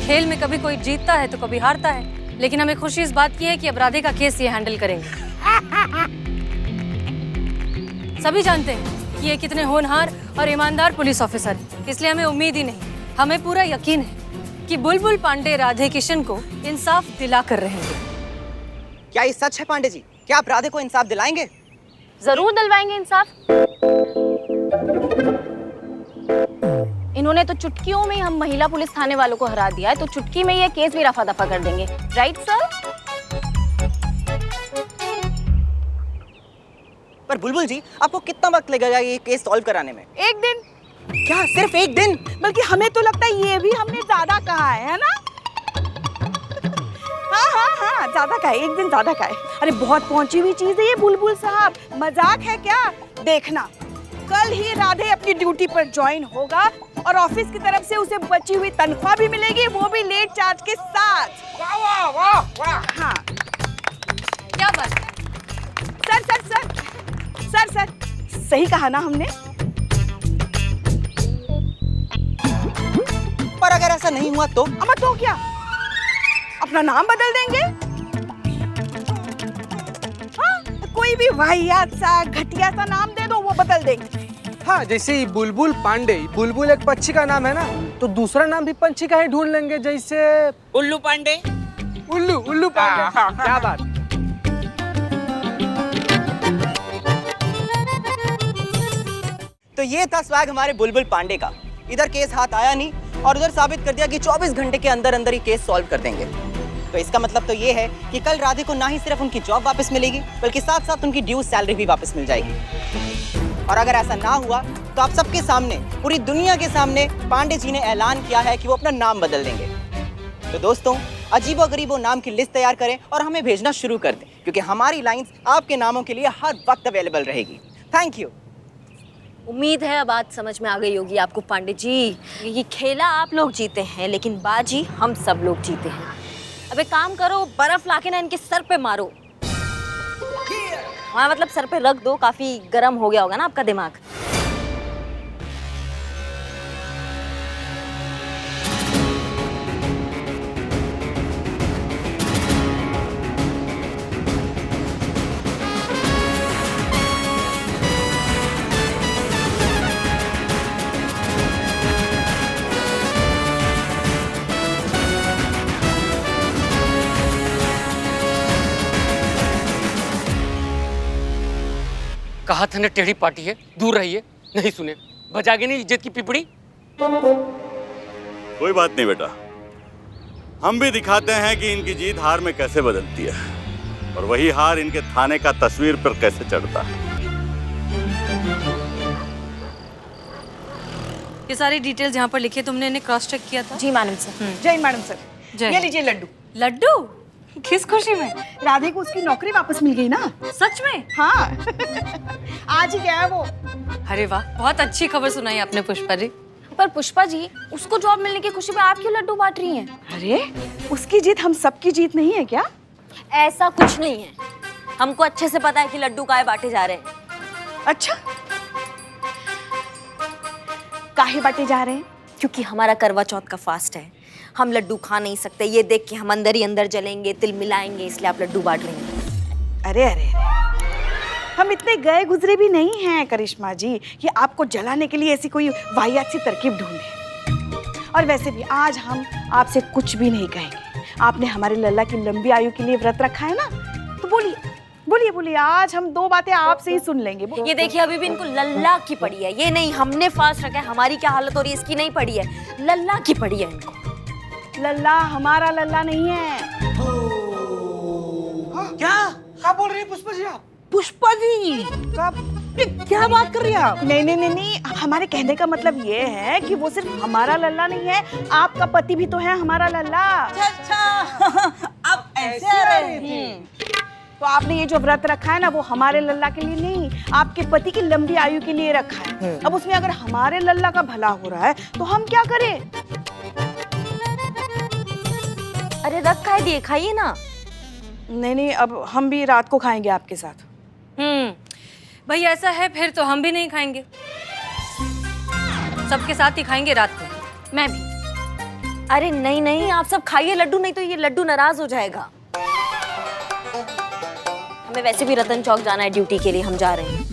C: खेल में कभी कोई जीतता है तो कभी हारता है, लेकिन हमें खुशी इस बात की है कि अब राधे का केस ये हैंडल करेंगे। सभी जानते हैं कि ये कितने होनहार और ईमानदार पुलिस ऑफिसर हैं, इसलिए हमें उम्मीद ही नहीं, हमें पूरा यकीन है कि बुलबुल पांडे राधे किशन को इंसाफ दिला कर रहेंगे।
O: क्या ये सच है पांडे जी? क्या आप राधे को इंसाफ दिलाएंगे?
B: जरूर दिलवाएंगे इंसाफ। इन्होंने तो चुटकियों में हम महिला पुलिस थाने वालों को हरा दिया है, तो चुटकी में ये केस भी रफा दफा कर देंगे, राइट सर?
O: पर बुलबुल जी, आपको कितना वक्त लगेगा ये केस सॉल्व कराने में?
N: 1 दिन।
O: क्या सिर्फ 1 दिन?
N: बल्कि हमें तो लगता है ये भी हमने ज्यादा कहा है ना? हाँ, ज्यादा का है, 1 दिन ज्यादा का है। अरे बहुत पहुंची हुई चीज है ये बुलबुल साहब, मजाक है क्या? देखना, कल ही राधे अपनी ड्यूटी पर ज्वाइन होगा और ऑफिस की तरफ से उसे बची हुई तनख्वाह भी मिलेगी, वो भी लेट चार्ज के साथ।
L: वाह वाह वाह वाह।
N: हाँ,
C: क्या बात?
N: सर, सही कहा ना हमने?
O: पर अगर ऐसा नहीं हुआ तो?
N: अब तो क्या, अपना नाम बदल देंगे? हाँ, कोई भी वाहियात सा घटिया सा नाम दे दो, वो बदल देंगे।
E: हाँ, जैसे बुलबुल पांडे, बुलबुल एक पक्षी का नाम है ना, तो दूसरा नाम भी पंछी का ही ढूंढ लेंगे, जैसे
G: उल्लू पांडे।
E: उल्लू पांडे। हाँ, क्या बात।
O: तो ये था स्वैग हमारे बुलबुल पांडे का। इधर केस हाथ आया नहीं और उधर साबित कर दिया कि 24 घंटे के अंदर अंदर ही केस सॉल्व कर देंगे। तो इसका मतलब तो ये है कि कल राधे को ना ही सिर्फ उनकी जॉब वापस मिलेगी, बल्कि साथ साथ उनकी ड्यू सैलरी भी वापस मिल जाएगी। और अगर ऐसा ना हुआ तो आप सबके सामने, पूरी दुनिया के सामने पांडे जी ने ऐलान किया है कि वो अपना नाम बदल देंगे। तो दोस्तों, अजीबो गरीबो नाम की लिस्ट तैयार करें और हमें भेजना शुरू कर दें, क्योंकि हमारी लाइंस आपके नामों के लिए हर वक्त अवेलेबल रहेगी। Thank you.
B: उम्मीद है अब बात समझ में आ गई होगी आपको पांडे जी। ये खेला आप लोग जीते हैं, लेकिन बाजी हम सब लोग जीते हैं। अब एक काम करो, बर्फ लाके ना इनके सर पे मारो। हाँ, मतलब सर पे रख दो, काफी गर्म हो गया होगा ना आपका दिमाग।
G: कहा था ना टेढ़ी पार्टी है, दूर रहिए। नहीं सुने, बजागे नहीं इज्जत की पिपड़ी।
A: कोई बात नहीं बेटा, हम भी दिखाते हैं कि इनकी जीत हार में कैसे बदलती है। और वही हार इनके थाने का तस्वीर पर कैसे चढ़ता है।
C: ये सारी डिटेल्स यहाँ पर लिखी है, तुमने इन्हें क्रॉस चेक किया था?
K: जी मैडम सर।
N: जय मैडम सर।
C: जय।
N: ये लीजिए लड्डू।
C: लड्डू? किस खुशी में?
N: राधे को उसकी नौकरी वापस मिल गई ना।
C: सच में?
N: हाँ। आज ही गया है वो।
C: अरे वाह, बहुत अच्छी खबर सुनाई आपने पुष्पा जी।
K: पर पुष्पा जी, उसको जॉब मिलने की खुशी में आप क्यों लड्डू बांट रही हैं?
N: अरे उसकी जीत हम सबकी जीत नहीं है क्या?
B: ऐसा कुछ नहीं है, हमको अच्छे से पता है कि लड्डू काहे बांटे जा रहे हैं।
N: अच्छा, काहे बांटे जा रहे हैं?
B: क्योंकि हमारा करवा चौथ का फास्ट है, हम लड्डू खा नहीं सकते, ये देख के हम अंदर ही अंदर जलेंगे, तिल मिलाएंगे, इसलिए आप लड्डू बांट रही हैं।
N: अरे अरे, हम इतने गए गुजरे भी नहीं हैं करिश्मा जी कि आपको जलाने के लिए ऐसी कोई वाहियात सी तरकीब ढूंढे। और वैसे भी आज हम आपसे कुछ भी नहीं कहेंगे। आपने हमारे लल्ला की लंबी आयु के लिए व्रत रखा है ना, तो बोलिए बोलिए बोलिए, आज हम दो बातें आपसे ही सुन लेंगे।
B: ये देखिए, अभी भी इनको लल्ला की पड़ी है, ये नहीं हमने फास्ट रखा है, हमारी क्या हालत हो रही है इसकी नहीं पड़ी है, लल्ला की पड़ी है इनको।
N: लल्ला हमारा लल्ला नहीं है।
E: क्या बोल रही है पुष्पा जी आप?
N: पुष्पा जी क्या बात कर रही हैं आप? नहीं नहीं नहीं नहीं, हमारे कहने का मतलब ये है कि वो सिर्फ हमारा लल्ला नहीं है, आपका पति भी तो है हमारा लल्ला।
P: अच्छा, आप ऐसे
N: तो आपने ये जो व्रत रखा है ना, वो हमारे लल्ला के लिए नहीं, आपके पति की लंबी आयु के लिए रखा है। अब उसमें अगर हमारे लल्ला का भला हो रहा है तो हम क्या करें?
B: अरे रखा है, दिए खाइए ना।
N: नहीं नहीं, अब हम भी रात को खाएंगे आपके साथ।
C: भाई ऐसा है फिर तो हम भी नहीं खाएंगे, सबके साथ ही खाएंगे रात में। मैं भी।
B: अरे नहीं नहीं, आप सब खाइए लड्डू, नहीं तो ये लड्डू नाराज हो जाएगा। हमें वैसे भी रतन चौक जाना है ड्यूटी के लिए, हम जा रहे हैं।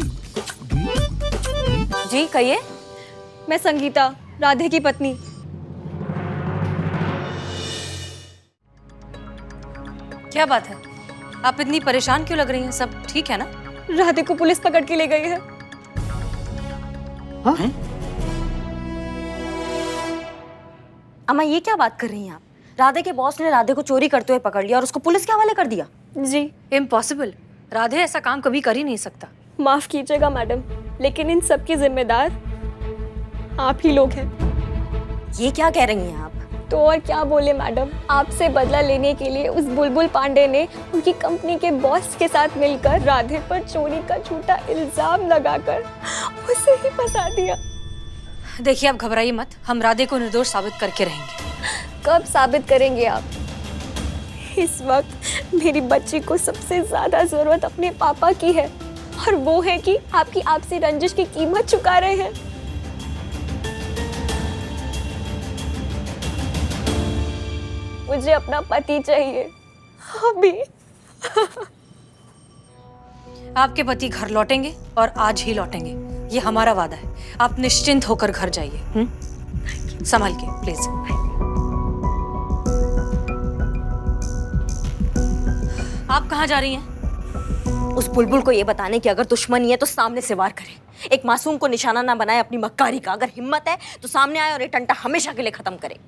B: जी कहिए।
K: मैं संगीता, राधे की पत्नी।
C: क्या बात है, आप इतनी परेशान क्यों लग रही हैं? सब ठीक है ना?
K: राधे को पुलिस पकड़ के ले गई है।
C: हाँ?
B: अम्मा ये क्या बात कर रही हैं आप? राधे के बॉस ने राधे को चोरी करते हुए पकड़ लिया और उसको पुलिस के हवाले कर दिया।
K: जी
C: इम्पॉसिबल, राधे ऐसा काम कभी कर ही नहीं सकता।
K: माफ कीजिएगा मैडम, लेकिन इन सब की जिम्मेदार आप ही लोग हैं।
B: ये क्या कह रही हैं आप?
K: तो और क्या बोले मैडम, आपसे बदला लेने के लिए उस बुलबुल पांडे ने उनकी कंपनी के बॉस के साथ मिलकर राधे पर चोरी का झूठा इल्जाम लगाकर उसे ही फंसा दिया।
C: देखिए आप घबराइए मत, हम राधे को निर्दोष साबित करके रहेंगे।
K: कब साबित करेंगे आप? इस वक्त मेरी बच्ची को सबसे ज्यादा जरूरत अपने पापा की है, और वो है कि आपकी आपसी रंजिश की कीमत चुका रहे हैं। मुझे अपना पति चाहिए अभी।
C: आपके पति घर लौटेंगे और आज ही लौटेंगे, ये हमारा वादा है। आप निश्चिंत होकर घर जाइए। संभाल के प्लीज। आप कहाँ जा रही हैं?
B: उस बुलबुल को ये बताने की अगर दुश्मनी है तो सामने से वार करे। एक मासूम को निशाना ना बनाए अपनी मक्कारी का। अगर हिम्मत है तो सामने आए और ये टंटा हमेशा के लिए खत्म करे।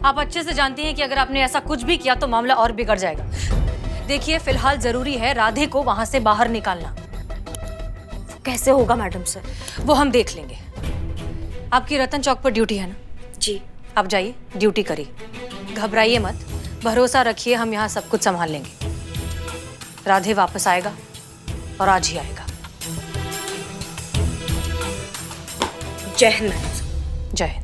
C: आप अच्छे से जानती हैं कि अगर आपने ऐसा कुछ भी किया तो मामला और बिगड़ जाएगा। देखिए फिलहाल जरूरी है राधे को वहां से बाहर निकालना।
B: कैसे होगा मैडम सर?
C: वो हम देख लेंगे। आपकी रतन चौक पर ड्यूटी है ना?
B: जी।
C: आप जाइए, ड्यूटी करिए, घबराइए मत, भरोसा रखिए, हम यहाँ सब कुछ संभाल लेंगे। राधे वापस आएगा और आज ही आएगा।
B: जय हिंद मैडम।
C: जय हिंद।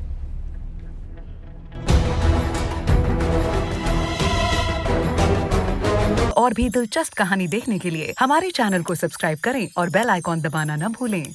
Q: और भी दिलचस्प कहानी देखने के लिए हमारे चैनल को सब्सक्राइब करें और बेल आइकॉन दबाना न भूलें।